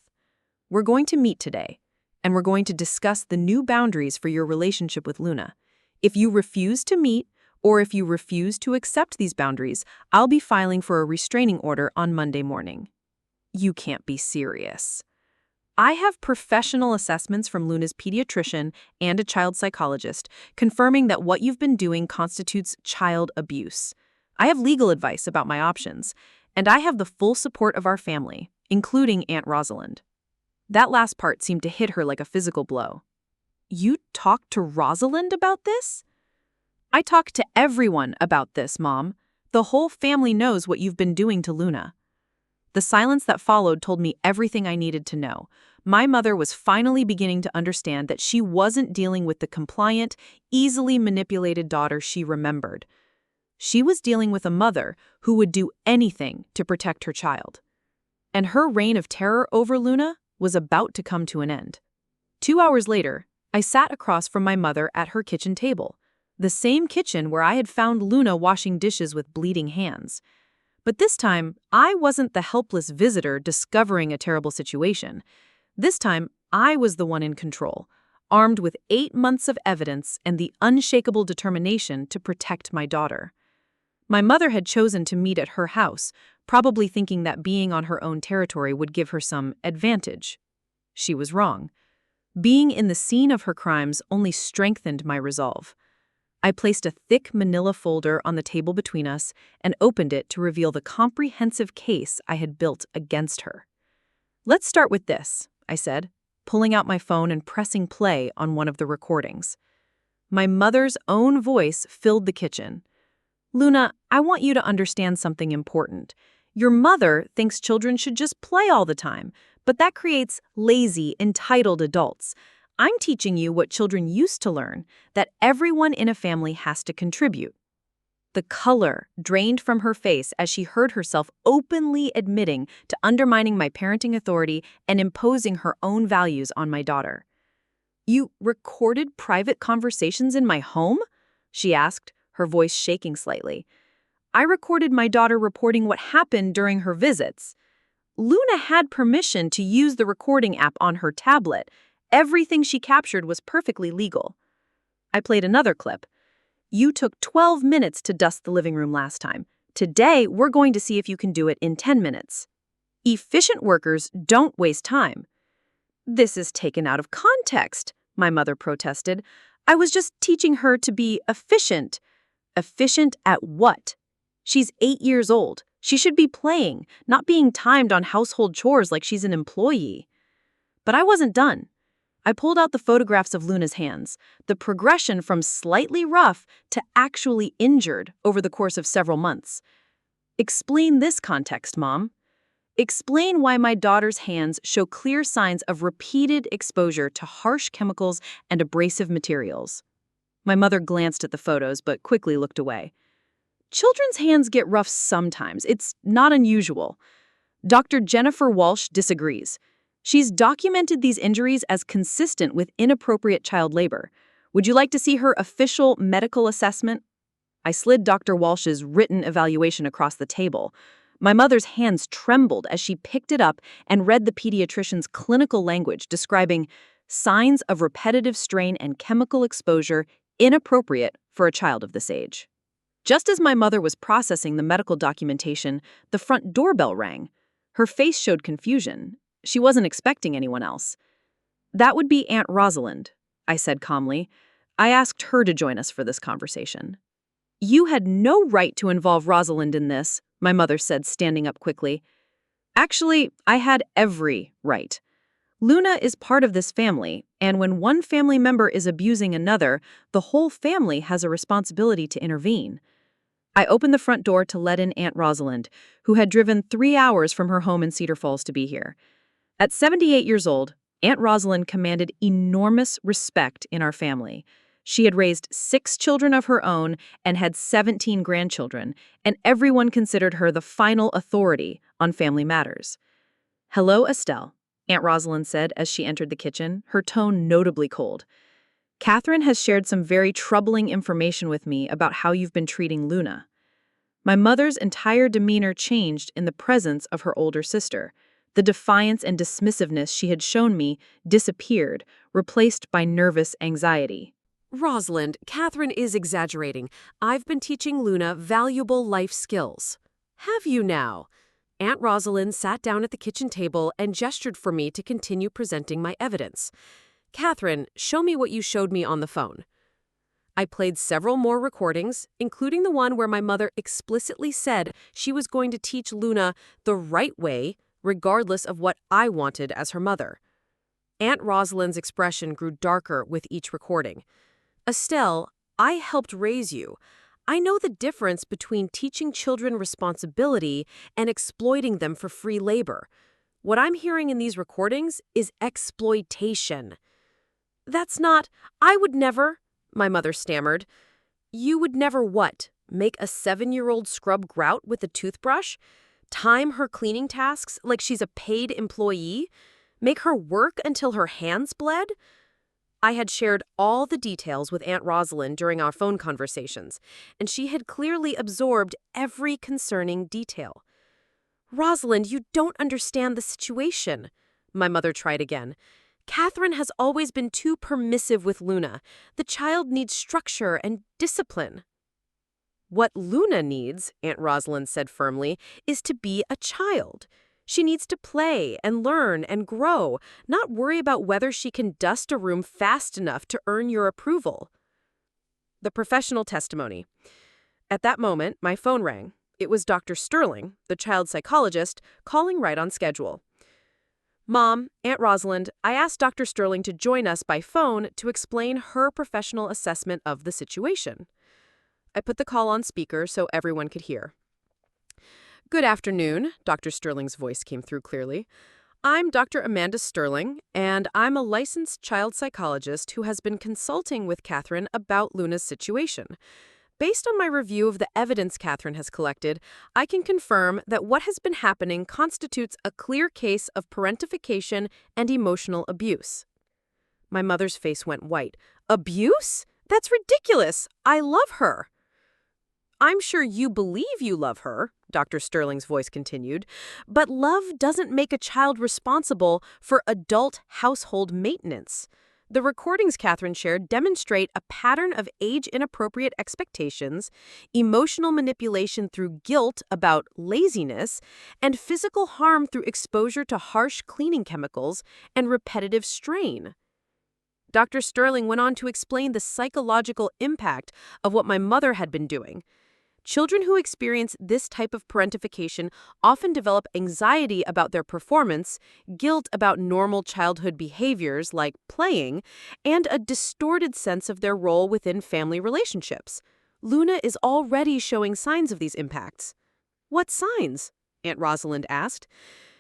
"We're going to meet today, and we're going to discuss the new boundaries for your relationship with Luna. If you refuse to meet, or if you refuse to accept these boundaries, I'll be filing for a restraining order on Monday morning." You can't be serious. I have professional assessments from Luna's pediatrician and a child psychologist confirming that what you've been doing constitutes child abuse. I have legal advice about my options, and I have the full support of our family, including Aunt Rosalind. That last part seemed to hit her like a physical blow. You talked to Rosalind about this? I talked to everyone about this, Mom. The whole family knows what you've been doing to Luna. The silence that followed told me everything I needed to know. My mother was finally beginning to understand that she wasn't dealing with the compliant, easily manipulated daughter she remembered. She was dealing with a mother who would do anything to protect her child. And her reign of terror over Luna was about to come to an end. 2 hours later, I sat across from my mother at her kitchen table, the same kitchen where I had found Luna washing dishes with bleeding hands. But this time, I wasn't the helpless visitor discovering a terrible situation. This time, I was the one in control, armed with 8 months of evidence and the unshakable determination to protect my daughter. My mother had chosen to meet at her house, probably thinking that being on her own territory would give her some advantage. She was wrong. Being in the scene of her crimes only strengthened my resolve. I placed a thick manila folder on the table between us and opened it to reveal the comprehensive case I had built against her. "Let's start with this," I said, pulling out my phone and pressing play on one of the recordings. My mother's own voice filled the kitchen. "Luna, I want you to understand something important. Your mother thinks children should just play all the time, but that creates lazy, entitled adults. I'm teaching you what children used to learn, that everyone in a family has to contribute." The color drained from her face as she heard herself openly admitting to undermining my parenting authority and imposing her own values on my daughter. "You recorded private conversations in my home?" she asked, her voice shaking slightly. "I recorded my daughter reporting what happened during her visits. Luna had permission to use the recording app on her tablet. Everything she captured was perfectly legal." I played another clip. "You took 12 minutes to dust the living room last time. Today, we're going to see if you can do it in 10 minutes. Efficient workers don't waste time." "This is taken out of context," my mother protested. "I was just teaching her to be efficient." "Efficient at what? She's 8 years old. She should be playing, not being timed on household chores like she's an employee." But I wasn't done. I pulled out the photographs of Luna's hands, the progression from slightly rough to actually injured over the course of several months. "Explain this context, Mom. Explain why my daughter's hands show clear signs of repeated exposure to harsh chemicals and abrasive materials." My mother glanced at the photos but quickly looked away. "Children's hands get rough sometimes. It's not unusual." Dr. Jennifer Walsh disagrees. She's documented these injuries as consistent with inappropriate child labor. Would you like to see her official medical assessment? I slid Dr. Walsh's written evaluation across the table. My mother's hands trembled as she picked it up and read the pediatrician's clinical language describing signs of repetitive strain and chemical exposure inappropriate for a child of this age. Just as my mother was processing the medical documentation, the front doorbell rang. Her face showed confusion. She wasn't expecting anyone else. "That would be Aunt Rosalind," I said calmly. I asked her to join us for this conversation. "You had no right to involve Rosalind in this," my mother said, standing up quickly. "Actually, I had every right. Luna is part of this family, and when one family member is abusing another, the whole family has a responsibility to intervene." I opened the front door to let in Aunt Rosalind, who had driven 3 hours from her home in Cedar Falls to be here. At 78 years old, Aunt Rosalind commanded enormous respect in our family. She had raised 6 children of her own and had 17 grandchildren, and everyone considered her the final authority on family matters. "Hello, Estelle," Aunt Rosalind said as she entered the kitchen, her tone notably cold. "Catherine has shared some very troubling information with me about how you've been treating Luna." My mother's entire demeanor changed in the presence of her older sister. The defiance and dismissiveness she had shown me disappeared, replaced by nervous anxiety. Rosalind, Catherine is exaggerating. I've been teaching Luna valuable life skills. Have you now? Aunt Rosalind sat down at the kitchen table and gestured for me to continue presenting my evidence. Catherine, show me what you showed me on the phone. I played several more recordings, including the one where my mother explicitly said she was going to teach Luna the right way, regardless of what I wanted as her mother. Aunt Rosalind's expression grew darker with each recording. Estelle, I helped raise you. I know the difference between teaching children responsibility and exploiting them for free labor. What I'm hearing in these recordings is exploitation. That's not, I would never, my mother stammered. You would never what? Make a 7-year-old scrub grout with a toothbrush? Time her cleaning tasks like she's a paid employee? Make her work until her hands bled? I had shared all the details with Aunt Rosalind during our phone conversations, and she had clearly absorbed every concerning detail. Rosalind, you don't understand the situation, my mother tried again. Catherine has always been too permissive with Luna. The child needs structure and discipline. What Luna needs, Aunt Rosalind said firmly, is to be a child. She needs to play and learn and grow, not worry about whether she can dust a room fast enough to earn your approval. The professional testimony. At that moment, my phone rang. It was Dr. Sterling, the child psychologist, calling right on schedule. Mom, Aunt Rosalind, I asked Dr. Sterling to join us by phone to explain her professional assessment of the situation. I put the call on speaker so everyone could hear. Good afternoon, Dr. Sterling's voice came through clearly. I'm Dr. Amanda Sterling, and I'm a licensed child psychologist who has been consulting with Catherine about Luna's situation. Based on my review of the evidence Catherine has collected, I can confirm that what has been happening constitutes a clear case of parentification and emotional abuse. My mother's face went white. Abuse? That's ridiculous. I love her. I'm sure you believe you love her, Dr. Sterling's voice continued, but love doesn't make a child responsible for adult household maintenance. The recordings Catherine shared demonstrate a pattern of age-inappropriate expectations, emotional manipulation through guilt about laziness, and physical harm through exposure to harsh cleaning chemicals and repetitive strain. Dr. Sterling went on to explain the psychological impact of what my mother had been doing. Children who experience this type of parentification often develop anxiety about their performance, guilt about normal childhood behaviors like playing, and a distorted sense of their role within family relationships. Luna is already showing signs of these impacts. What signs? Aunt Rosalind asked.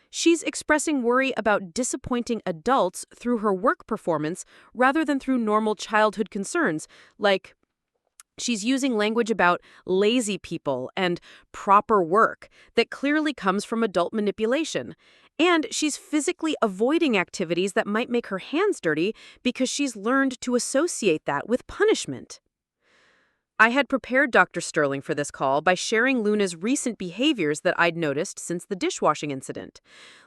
She's expressing worry about disappointing adults through her work performance rather than through normal childhood concerns, like she's using language about lazy people and proper work that clearly comes from adult manipulation. And she's physically avoiding activities that might make her hands dirty because she's learned to associate that with punishment. I had prepared Dr. Sterling for this call by sharing Luna's recent behaviors that I'd noticed since the dishwashing incident.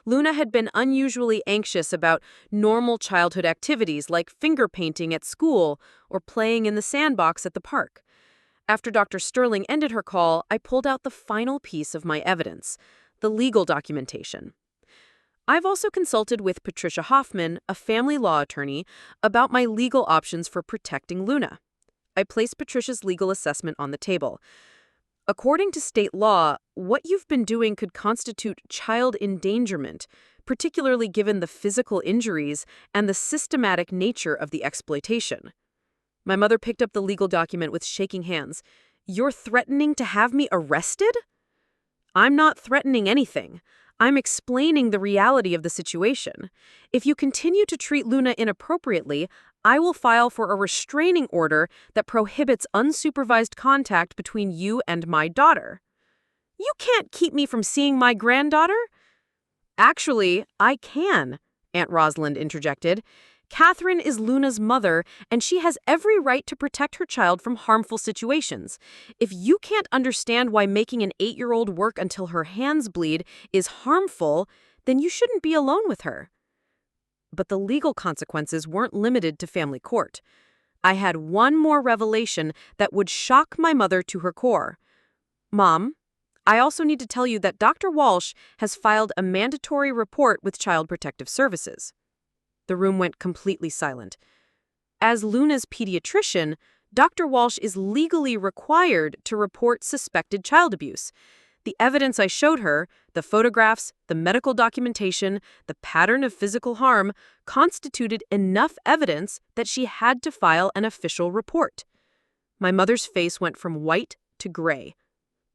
Luna had been unusually anxious about normal childhood activities like finger painting at school or playing in the sandbox at the park. After Dr. Sterling ended her call, I pulled out the final piece of my evidence, the legal documentation. I've also consulted with Patricia Hoffman, a family law attorney, about my legal options for protecting Luna. I placed Patricia's legal assessment on the table. According to state law, what you've been doing could constitute child endangerment, particularly given the physical injuries and the systematic nature of the exploitation. My mother picked up the legal document with shaking hands. You're threatening to have me arrested? I'm not threatening anything. I'm explaining the reality of the situation. If you continue to treat Luna inappropriately, I will file for a restraining order that prohibits unsupervised contact between you and my daughter. You can't keep me from seeing my granddaughter? Actually, I can, Aunt Rosalind interjected. Catherine is Luna's mother, and she has every right to protect her child from harmful situations. If you can't understand why making an 8-year-old work until her hands bleed is harmful, then you shouldn't be alone with her. But the legal consequences weren't limited to family court. I had one more revelation that would shock my mother to her core. Mom, I also need to tell you that Dr. Walsh has filed a mandatory report with Child Protective Services. The room went completely silent. As Luna's pediatrician, Dr. Walsh is legally required to report suspected child abuse. The evidence I showed her, the photographs, the medical documentation, the pattern of physical harm, constituted enough evidence that she had to file an official report. My mother's face went from white to gray.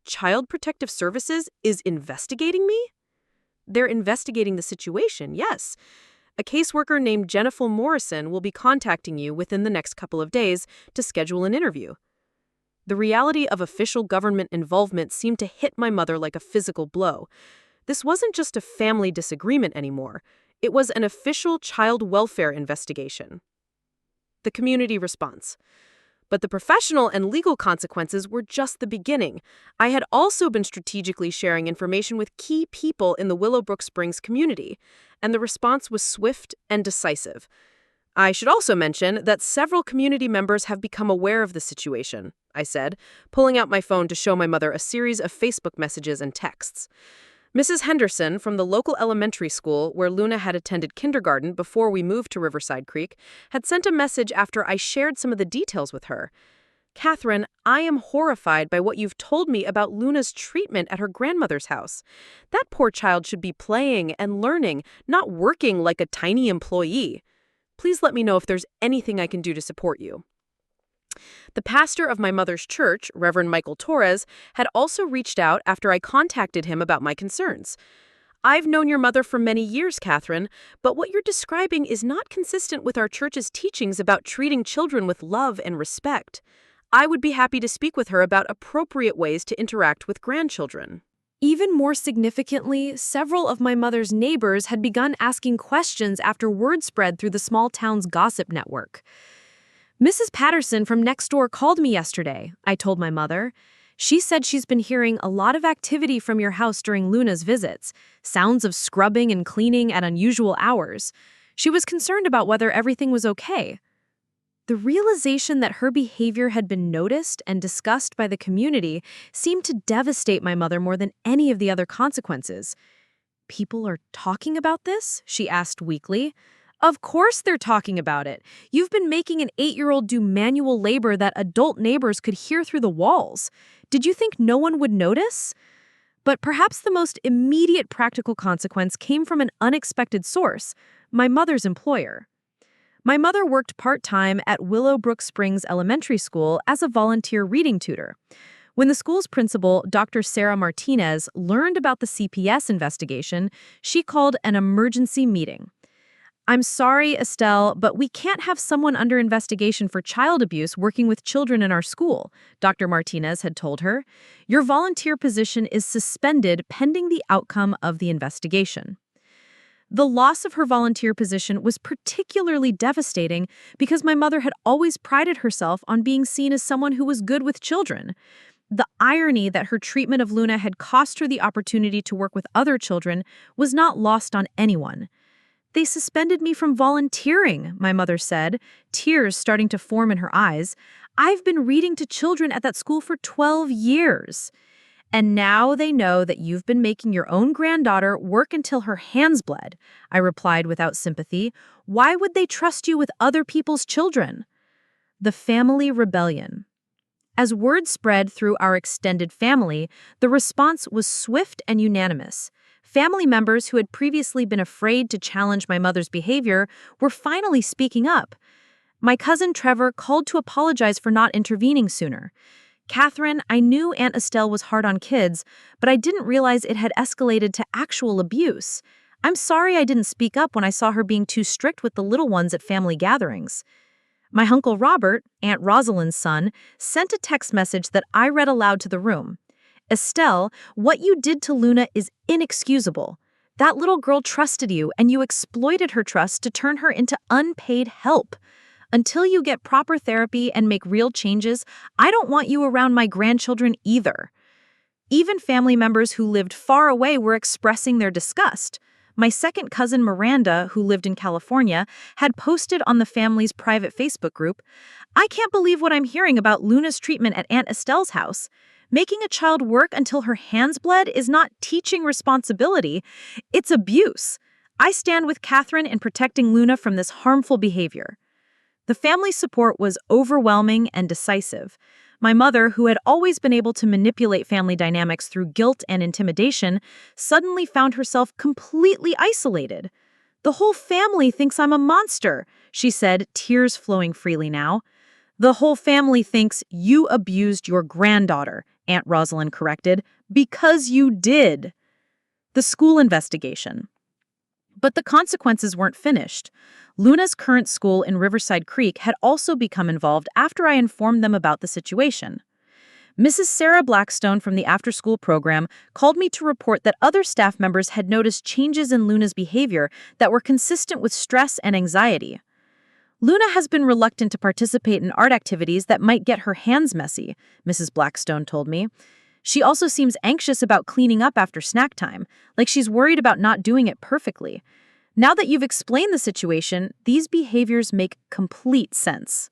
Child Protective Services is investigating me? They're investigating the situation, yes. A caseworker named Jennifer Morrison will be contacting you within the next couple of days to schedule an interview. The reality of official government involvement seemed to hit my mother like a physical blow. This wasn't just a family disagreement anymore. It was an official child welfare investigation. The community response. But the professional and legal consequences were just the beginning. I had also been strategically sharing information with key people in the Willowbrook Springs community, and the response was swift and decisive. I should also mention that several community members have become aware of the situation, I said, pulling out my phone to show my mother a series of Facebook messages and texts. Mrs. Henderson from the local elementary school where Luna had attended kindergarten before we moved to Riverside Creek had sent a message after I shared some of the details with her. Catherine, I am horrified by what you've told me about Luna's treatment at her grandmother's house. That poor child should be playing and learning, not working like a tiny employee. Please let me know if there's anything I can do to support you. The pastor of my mother's church, Reverend Michael Torres, had also reached out after I contacted him about my concerns. I've known your mother for many years, Catherine, but what you're describing is not consistent with our church's teachings about treating children with love and respect. I would be happy to speak with her about appropriate ways to interact with grandchildren. Even more significantly, several of my mother's neighbors had begun asking questions after word spread through the small town's gossip network. Mrs. Patterson from next door called me yesterday, I told my mother. She said she's been hearing a lot of activity from your house during Luna's visits, sounds of scrubbing and cleaning at unusual hours. She was concerned about whether everything was okay. The realization that her behavior had been noticed and discussed by the community seemed to devastate my mother more than any of the other consequences. People are talking about this? She asked weakly. Of course they're talking about it. You've been making an 8-year-old do manual labor that adult neighbors could hear through the walls. Did you think no one would notice? But perhaps the most immediate practical consequence came from an unexpected source, my mother's employer. My mother worked part-time at Willowbrook Springs Elementary School as a volunteer reading tutor. When the school's principal, Dr. Sarah Martinez, learned about the CPS investigation, she called an emergency meeting. I'm sorry, Estelle, but we can't have someone under investigation for child abuse working with children in our school, Dr. Martinez had told her. Your volunteer position is suspended pending the outcome of the investigation. The loss of her volunteer position was particularly devastating because my mother had always prided herself on being seen as someone who was good with children. The irony that her treatment of Luna had cost her the opportunity to work with other children was not lost on anyone. They suspended me from volunteering, my mother said, tears starting to form in her eyes. I've been reading to children at that school for 12 years. And now they know that you've been making your own granddaughter work until her hands bled, I replied without sympathy. Why would they trust you with other people's children? The family rebellion. As word spread through our extended family, the response was swift and unanimous. Family members who had previously been afraid to challenge my mother's behavior were finally speaking up. My cousin Trevor called to apologize for not intervening sooner. Catherine, I knew Aunt Estelle was hard on kids, but I didn't realize it had escalated to actual abuse. I'm sorry I didn't speak up when I saw her being too strict with the little ones at family gatherings. My Uncle Robert, Aunt Rosalind's son, sent a text message that I read aloud to the room. Estelle, what you did to Luna is inexcusable. That little girl trusted you, and you exploited her trust to turn her into unpaid help. Until you get proper therapy and make real changes, I don't want you around my grandchildren either. Even family members who lived far away were expressing their disgust. My second cousin Miranda, who lived in California, had posted on the family's private Facebook group, "I can't believe what I'm hearing about Luna's treatment at Aunt Estelle's house. Making a child work until her hands bled is not teaching responsibility, it's abuse. I stand with Catherine in protecting Luna from this harmful behavior." The family support was overwhelming and decisive. My mother, who had always been able to manipulate family dynamics through guilt and intimidation, suddenly found herself completely isolated. "The whole family thinks I'm a monster," she said, tears flowing freely now. "The whole family thinks you abused your granddaughter," Aunt Rosalind corrected, "because you did." The school investigation. But the consequences weren't finished. Luna's current school in Riverside Creek had also become involved after I informed them about the situation. Mrs. Sarah Blackstone from the after-school program called me to report that other staff members had noticed changes in Luna's behavior that were consistent with stress and anxiety. "Luna has been reluctant to participate in art activities that might get her hands messy," Mrs. Blackstone told me. "She also seems anxious about cleaning up after snack time, like she's worried about not doing it perfectly. Now that you've explained the situation, these behaviors make complete sense."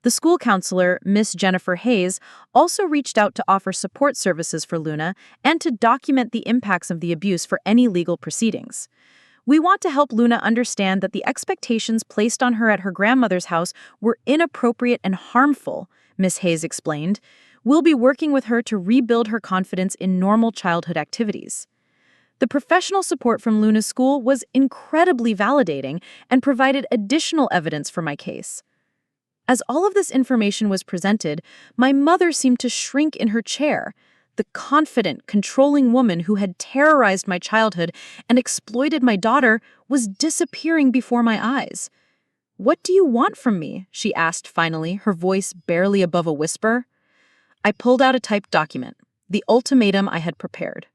The school counselor, Miss Jennifer Hayes, also reached out to offer support services for Luna and to document the impacts of the abuse for any legal proceedings. "We want to help Luna understand that the expectations placed on her at her grandmother's house were inappropriate and harmful," Miss Hayes explained. "We'll be working with her to rebuild her confidence in normal childhood activities." The professional support from Luna's school was incredibly validating and provided additional evidence for my case. As all of this information was presented, my mother seemed to shrink in her chair. The confident, controlling woman who had terrorized my childhood and exploited my daughter was disappearing before my eyes. "What do you want from me?" she asked finally, her voice barely above a whisper. I pulled out a typed document, the ultimatum I had prepared.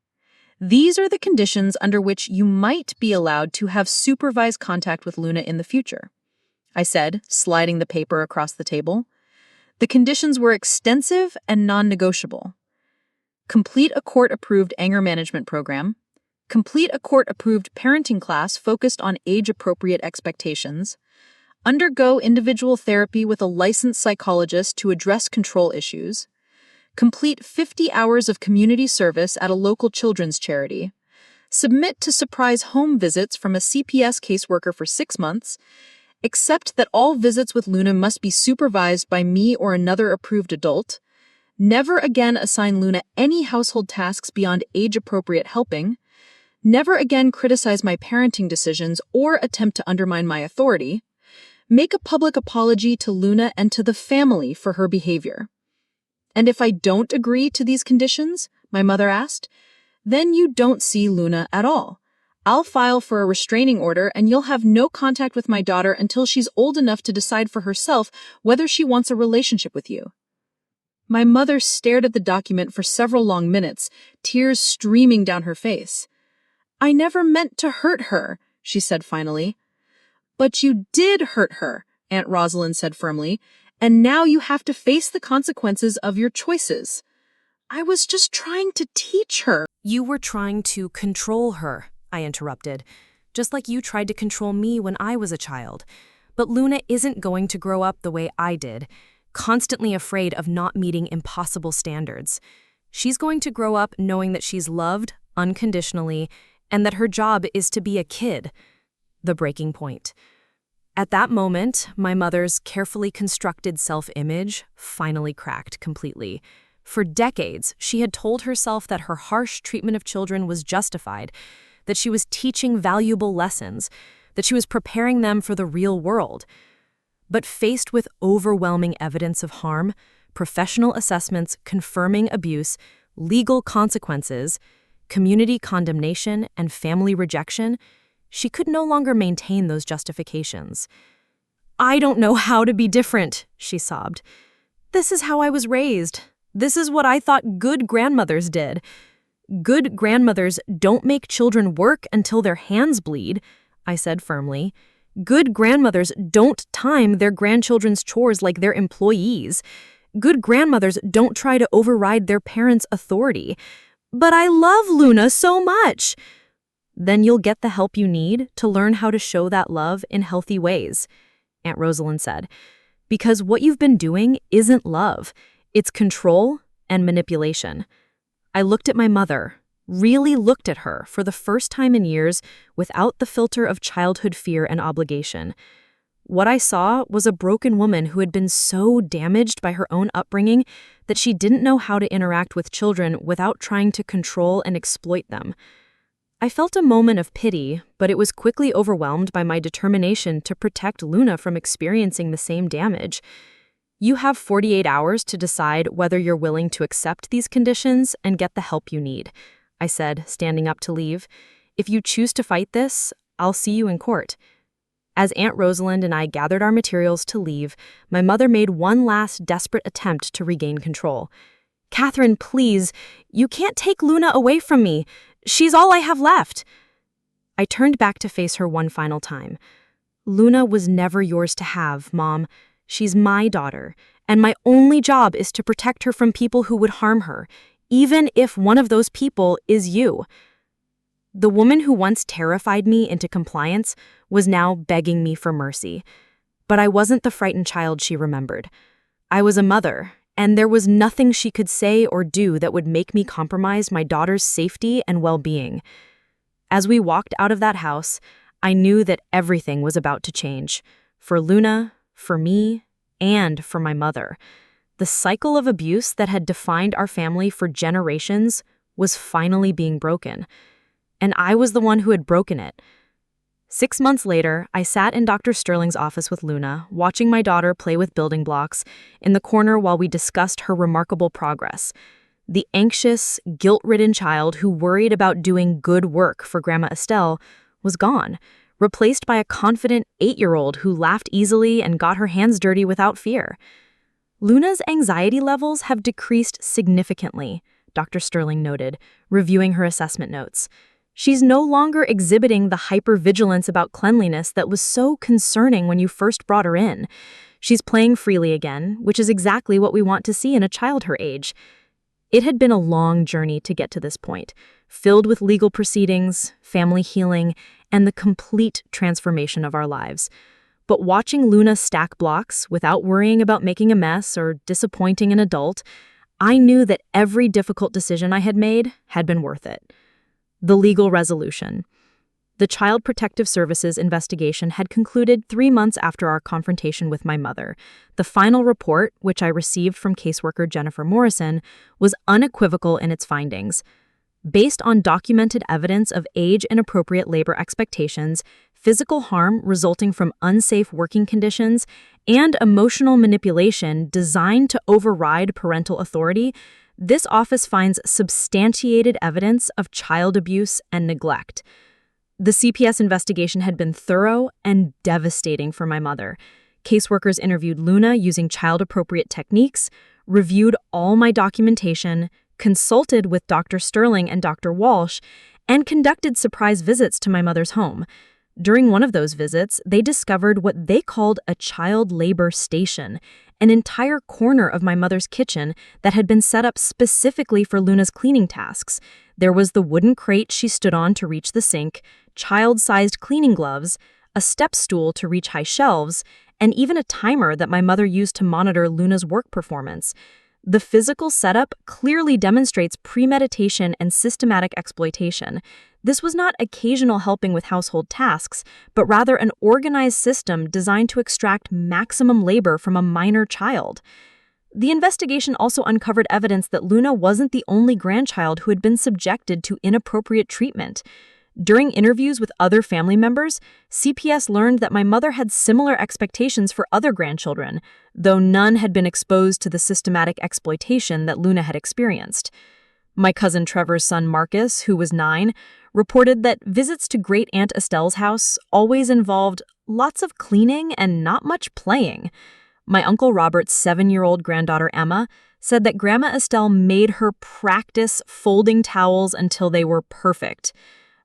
"These are the conditions under which you might be allowed to have supervised contact with Luna in the future," I said, sliding the paper across the table. The conditions were extensive and non-negotiable. Complete a court-approved anger management program, complete a court-approved parenting class focused on age-appropriate expectations, undergo individual therapy with a licensed psychologist to address control issues, complete 50 hours of community service at a local children's charity, submit to surprise home visits from a CPS caseworker for 6 months, accept that all visits with Luna must be supervised by me or another approved adult, never again assign Luna any household tasks beyond age-appropriate helping, never again criticize my parenting decisions or attempt to undermine my authority, make a public apology to Luna and to the family for her behavior. "And if I don't agree to these conditions," my mother asked, "then you don't see Luna at all. I'll file for a restraining order and you'll have no contact with my daughter until she's old enough to decide for herself whether she wants a relationship with you." My mother stared at the document for several long minutes, tears streaming down her face. "I never meant to hurt her," she said finally. "But you did hurt her," Aunt Rosalind said firmly, "and now you have to face the consequences of your choices." "I was just trying to teach her." "You were trying to control her," I interrupted, "just like you tried to control me when I was a child. But Luna isn't going to grow up the way I did, constantly afraid of not meeting impossible standards. She's going to grow up knowing that she's loved unconditionally and that her job is to be a kid." The breaking point. At that moment, my mother's carefully constructed self-image finally cracked completely. For decades, she had told herself that her harsh treatment of children was justified, that she was teaching valuable lessons, that she was preparing them for the real world. But faced with overwhelming evidence of harm, professional assessments confirming abuse, legal consequences, community condemnation, and family rejection, she could no longer maintain those justifications. "I don't know how to be different," she sobbed. "This is how I was raised. This is what I thought good grandmothers did. Good grandmothers don't make children work until their hands bleed," I said firmly. "Good grandmothers don't time their grandchildren's chores like they're employees. Good grandmothers don't try to override their parents' authority. But I love Luna so much." Then you'll get the help you need to learn how to show that love in healthy ways, Aunt Rosalind said. Because what you've been doing isn't love, it's control and manipulation. I looked at my mother, really looked at her for the first time in years without the filter of childhood fear and obligation. What I saw was a broken woman who had been so damaged by her own upbringing that she didn't know how to interact with children without trying to control and exploit them. I felt a moment of pity, but it was quickly overwhelmed by my determination to protect Luna from experiencing the same damage. You have 48 hours to decide whether you're willing to accept these conditions and get the help you need, I said, standing up to leave. If you choose to fight this, I'll see you in court. As Aunt Rosalind and I gathered our materials to leave, my mother made one last desperate attempt to regain control. "Catherine, please, you can't take Luna away from me. She's all I have left." I turned back to face her one final time. "Luna was never yours to have, Mom. She's my daughter, and my only job is to protect her from people who would harm her, even if one of those people is you." The woman who once terrified me into compliance was now begging me for mercy. But I wasn't the frightened child she remembered. I was a mother, and there was nothing she could say or do that would make me compromise my daughter's safety and well-being. As we walked out of that house, I knew that everything was about to change. For Luna, for me, and for my mother. The cycle of abuse that had defined our family for generations was finally being broken. And I was the one who had broken it. 6 months later, I sat in Dr. Sterling's office with Luna, watching my daughter play with building blocks in the corner while we discussed her remarkable progress. The anxious, guilt-ridden child who worried about doing good work for Grandma Estelle was gone, replaced by a confident 8-year-old who laughed easily and got her hands dirty without fear. Luna's anxiety levels have decreased significantly, Dr. Sterling noted, reviewing her assessment notes. She's no longer exhibiting the hypervigilance about cleanliness that was so concerning when you first brought her in. She's playing freely again, which is exactly what we want to see in a child her age. It had been a long journey to get to this point, filled with legal proceedings, family healing, and the complete transformation of our lives. But watching Luna stack blocks without worrying about making a mess or disappointing an adult, I knew that every difficult decision I had made had been worth it. The legal resolution. The Child Protective Services investigation had concluded 3 months after our confrontation with my mother. The final report, which I received from caseworker Jennifer Morrison, was unequivocal in its findings. Based on documented evidence of age-inappropriate labor expectations, physical harm resulting from unsafe working conditions, and emotional manipulation designed to override parental authority, this office finds substantiated evidence of child abuse and neglect. The CPS investigation had been thorough and devastating for my mother. Caseworkers interviewed Luna using child-appropriate techniques, reviewed all my documentation, consulted with Dr. Sterling and Dr. Walsh, and conducted surprise visits to my mother's home. During one of those visits, they discovered what they called a child labor station, an entire corner of my mother's kitchen that had been set up specifically for Luna's cleaning tasks. There was the wooden crate she stood on to reach the sink, child-sized cleaning gloves, a step stool to reach high shelves, and even a timer that my mother used to monitor Luna's work performance. The physical setup clearly demonstrates premeditation and systematic exploitation. This was not occasional helping with household tasks, but rather an organized system designed to extract maximum labor from a minor child. The investigation also uncovered evidence that Luna wasn't the only grandchild who had been subjected to inappropriate treatment. During interviews with other family members, CPS learned that my mother had similar expectations for other grandchildren, though none had been exposed to the systematic exploitation that Luna had experienced. My cousin Trevor's son Marcus, who was 9, reported that visits to Great Aunt Estelle's house always involved lots of cleaning and not much playing. My Uncle Robert's 7-year-old granddaughter Emma said that Grandma Estelle made her practice folding towels until they were perfect.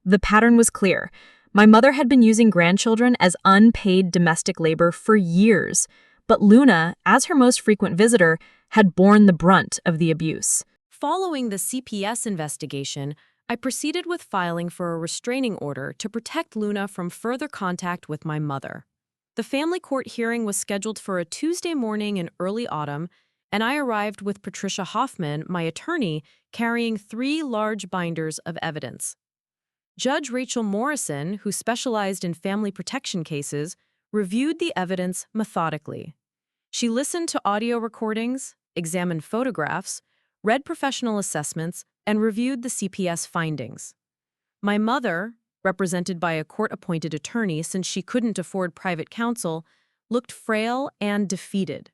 The pattern was clear. My mother had been using grandchildren as unpaid domestic labor for years, but Luna, as her most frequent visitor, had borne the brunt of the abuse. Following the CPS investigation, I proceeded with filing for a restraining order to protect Luna from further contact with my mother. The family court hearing was scheduled for a Tuesday morning in early autumn, and I arrived with Patricia Hoffman, my attorney, carrying 3 large binders of evidence. Judge Rachel Morrison, who specialized in family protection cases, reviewed the evidence methodically. She listened to audio recordings, examined photographs, read professional assessments, and reviewed the CPS findings. My mother, represented by a court-appointed attorney since she couldn't afford private counsel, looked frail and defeated.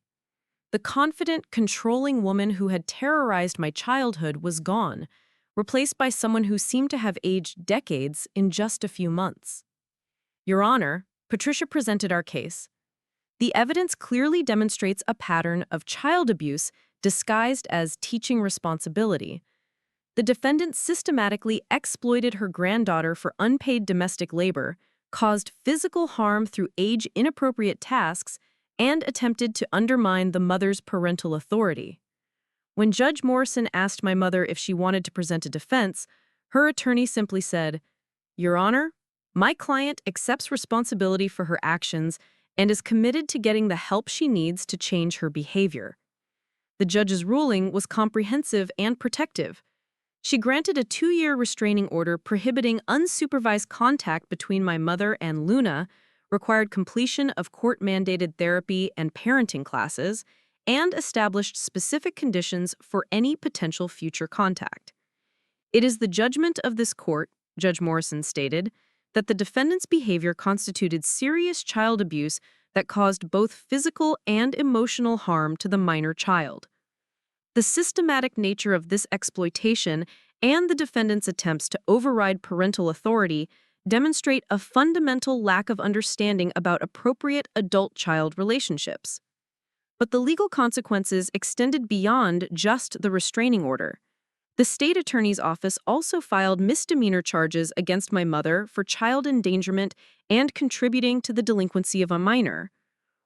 The confident, controlling woman who had terrorized my childhood was gone, replaced by someone who seemed to have aged decades in just a few months. Your Honor, Patricia presented our case. The evidence clearly demonstrates a pattern of child abuse disguised as teaching responsibility. The defendant systematically exploited her granddaughter for unpaid domestic labor, caused physical harm through age-inappropriate tasks, and attempted to undermine the mother's parental authority. When Judge Morrison asked my mother if she wanted to present a defense, her attorney simply said, "Your Honor, my client accepts responsibility for her actions and is committed to getting the help she needs to change her behavior." The judge's ruling was comprehensive and protective. She granted a 2-year restraining order prohibiting unsupervised contact between my mother and Luna, required completion of court-mandated therapy and parenting classes, and established specific conditions for any potential future contact. It is the judgment of this court, Judge Morrison stated, that the defendant's behavior constituted serious child abuse that caused both physical and emotional harm to the minor child. The systematic nature of this exploitation and the defendant's attempts to override parental authority demonstrate a fundamental lack of understanding about appropriate adult-child relationships. But the legal consequences extended beyond just the restraining order. The state attorney's office also filed misdemeanor charges against my mother for child endangerment and contributing to the delinquency of a minor.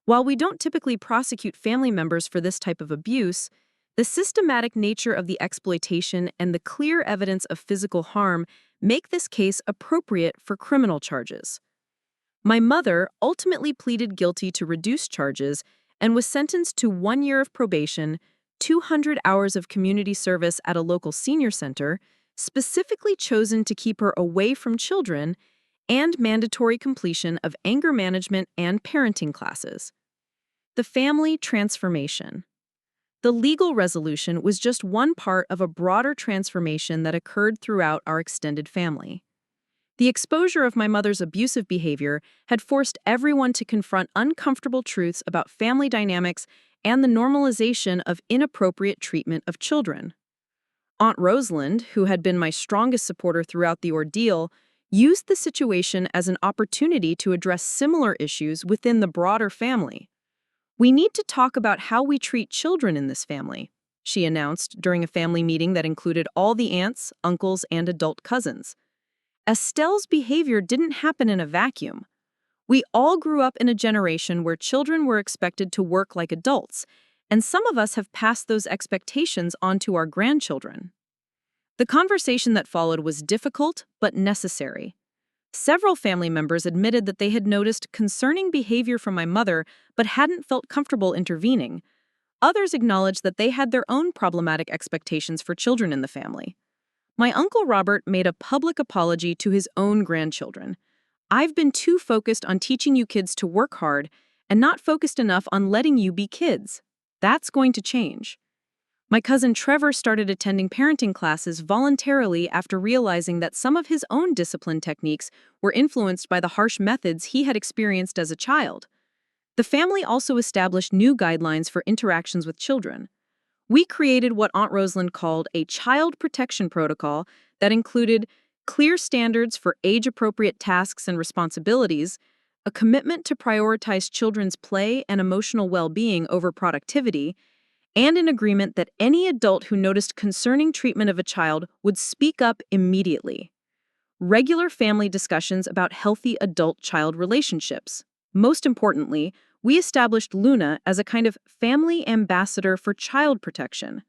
While we don't typically prosecute family members for this type of abuse, the systematic nature of the exploitation and the clear evidence of physical harm make this case appropriate for criminal charges. My mother ultimately pleaded guilty to reduced charges and was sentenced to 1 year of probation, 200 hours of community service at a local senior center, specifically chosen to keep her away from children, and mandatory completion of anger management and parenting classes. The family transformation. The legal resolution was just one part of a broader transformation that occurred throughout our extended family. The exposure of my mother's abusive behavior had forced everyone to confront uncomfortable truths about family dynamics and the normalization of inappropriate treatment of children. Aunt Rosalind, who had been my strongest supporter throughout the ordeal, used the situation as an opportunity to address similar issues within the broader family. "We need to talk about how we treat children in this family," she announced during a family meeting that included all the aunts, uncles, and adult cousins. Estelle's behavior didn't happen in a vacuum. We all grew up in a generation where children were expected to work like adults, and some of us have passed those expectations on to our grandchildren. The conversation that followed was difficult but necessary. Several family members admitted that they had noticed concerning behavior from my mother but hadn't felt comfortable intervening. Others acknowledged that they had their own problematic expectations for children in the family. My Uncle Robert made a public apology to his own grandchildren. "I've been too focused on teaching you kids to work hard and not focused enough on letting you be kids. That's going to change." My cousin Trevor started attending parenting classes voluntarily after realizing that some of his own discipline techniques were influenced by the harsh methods he had experienced as a child. The family also established new guidelines for interactions with children. We created what Aunt Rosalind called a child protection protocol that included clear standards for age-appropriate tasks and responsibilities, a commitment to prioritize children's play and emotional well-being over productivity, and an agreement that any adult who noticed concerning treatment of a child would speak up immediately. Regular family discussions about healthy adult-child relationships. Most importantly, we established Luna as a kind of family ambassador for child protection.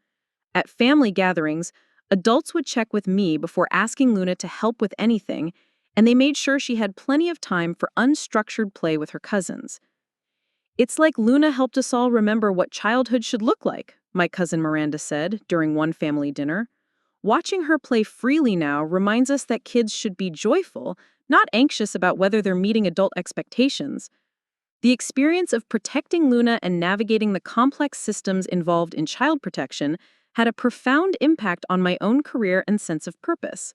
At family gatherings, Adults would check with me before asking Luna to help with anything, and they made sure she had plenty of time for unstructured play with her cousins. "It's like Luna helped us all remember what childhood should look like," my cousin Miranda said during one family dinner. "Watching her play freely now reminds us that kids should be joyful, not anxious about whether they're meeting adult expectations." The experience of protecting Luna and navigating the complex systems involved in child protection had a profound impact on my own career and sense of purpose.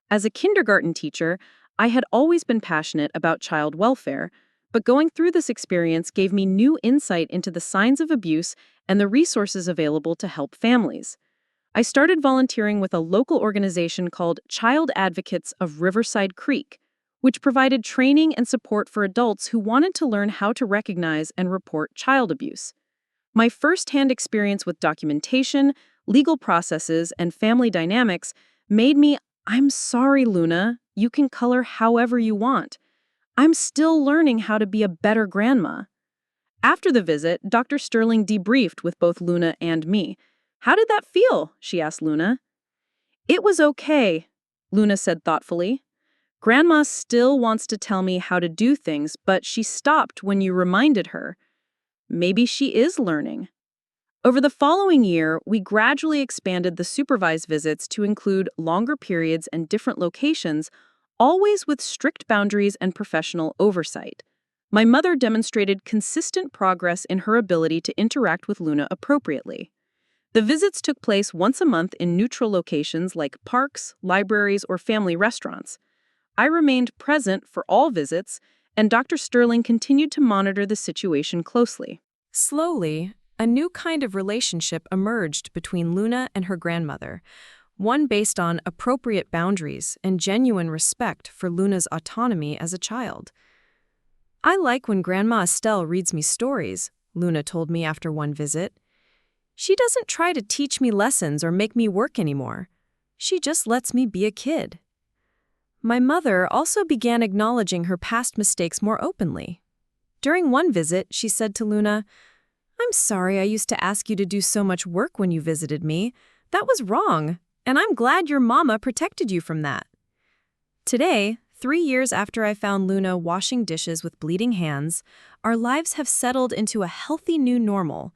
As a kindergarten teacher, I had always been passionate about child welfare, but going through this experience gave me new insight into the signs of abuse and the resources available to help families. I started volunteering with a local organization called Child Advocates of Riverside Creek, which provided training and support for adults who wanted to learn how to recognize and report child abuse. My firsthand experience with documentation, legal processes, and family dynamics made me, "I'm sorry, Luna, you can color however you want. I'm still learning how to be a better grandma." After the visit, Dr. Sterling debriefed with both Luna and me. "How did that feel?" she asked Luna. "It was okay," Luna said thoughtfully. "Grandma still wants to tell me how to do things, but she stopped when you reminded her. Maybe she is learning." Over the following year, we gradually expanded the supervised visits to include longer periods and different locations, always with strict boundaries and professional oversight. My mother demonstrated consistent progress in her ability to interact with Luna appropriately. The visits took place once a month in neutral locations like parks, libraries, or family restaurants. I remained present for all visits, and Dr. Sterling continued to monitor the situation closely. Slowly, a new kind of relationship emerged between Luna and her grandmother, one based on appropriate boundaries and genuine respect for Luna's autonomy as a child. "I like when Grandma Estelle reads me stories," Luna told me after one visit. "She doesn't try to teach me lessons or make me work anymore. She just lets me be a kid." My mother also began acknowledging her past mistakes more openly. During one visit, she said to Luna, "I'm sorry I used to ask you to do so much work when you visited me. That was wrong, and I'm glad your mama protected you from that." Today, 3 years after I found Luna washing dishes with bleeding hands, our lives have settled into a healthy new normal.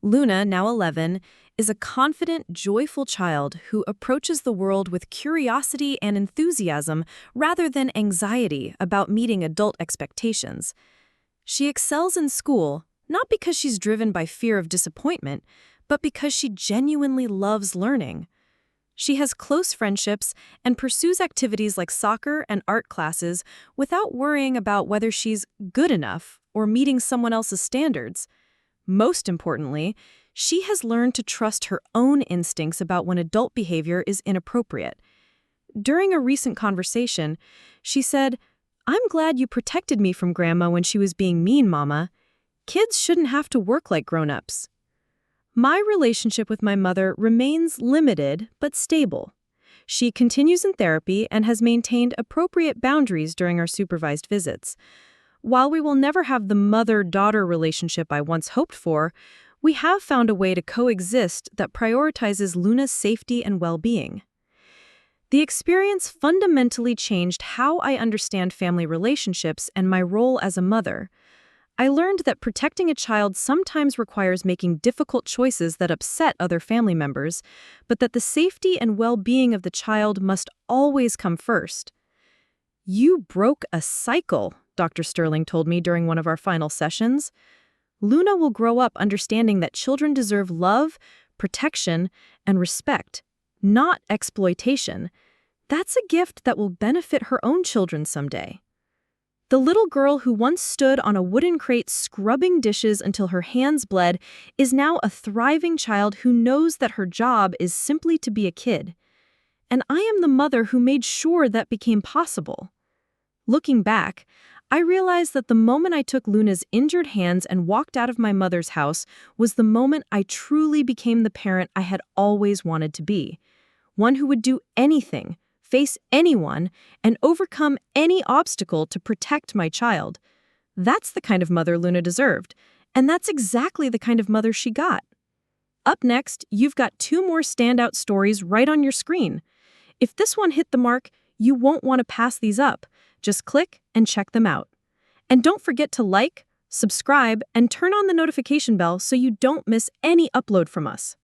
Luna, now 11, is a confident, joyful child who approaches the world with curiosity and enthusiasm rather than anxiety about meeting adult expectations. She excels in school, not because she's driven by fear of disappointment, but because she genuinely loves learning. She has close friendships and pursues activities like soccer and art classes without worrying about whether she's good enough or meeting someone else's standards. Most importantly, she has learned to trust her own instincts about when adult behavior is inappropriate. During a recent conversation, she said, "I'm glad you protected me from Grandma when she was being mean, Mama. Kids shouldn't have to work like grown-ups." My relationship with my mother remains limited but stable. She continues in therapy and has maintained appropriate boundaries during our supervised visits. While we will never have the mother-daughter relationship I once hoped for, we have found a way to coexist that prioritizes Luna's safety and well-being. The experience fundamentally changed how I understand family relationships and my role as a mother. I learned that protecting a child sometimes requires making difficult choices that upset other family members, but that the safety and well-being of the child must always come first. "You broke a cycle," Dr. Sterling told me during one of our final sessions. "Luna will grow up understanding that children deserve love, protection, and respect, not exploitation. That's a gift that will benefit her own children someday." The little girl who once stood on a wooden crate scrubbing dishes until her hands bled is now a thriving child who knows that her job is simply to be a kid. And I am the mother who made sure that became possible. Looking back, I realized that the moment I took Luna's injured hands and walked out of my mother's house was the moment I truly became the parent I had always wanted to be. One who would do anything, face anyone, and overcome any obstacle to protect my child. That's the kind of mother Luna deserved, and that's exactly the kind of mother she got. Up next, you've got 2 more standout stories right on your screen. If this one hit the mark, you won't want to pass these up. Just click and check them out. And don't forget to like, subscribe, and turn on the notification bell so you don't miss any upload from us.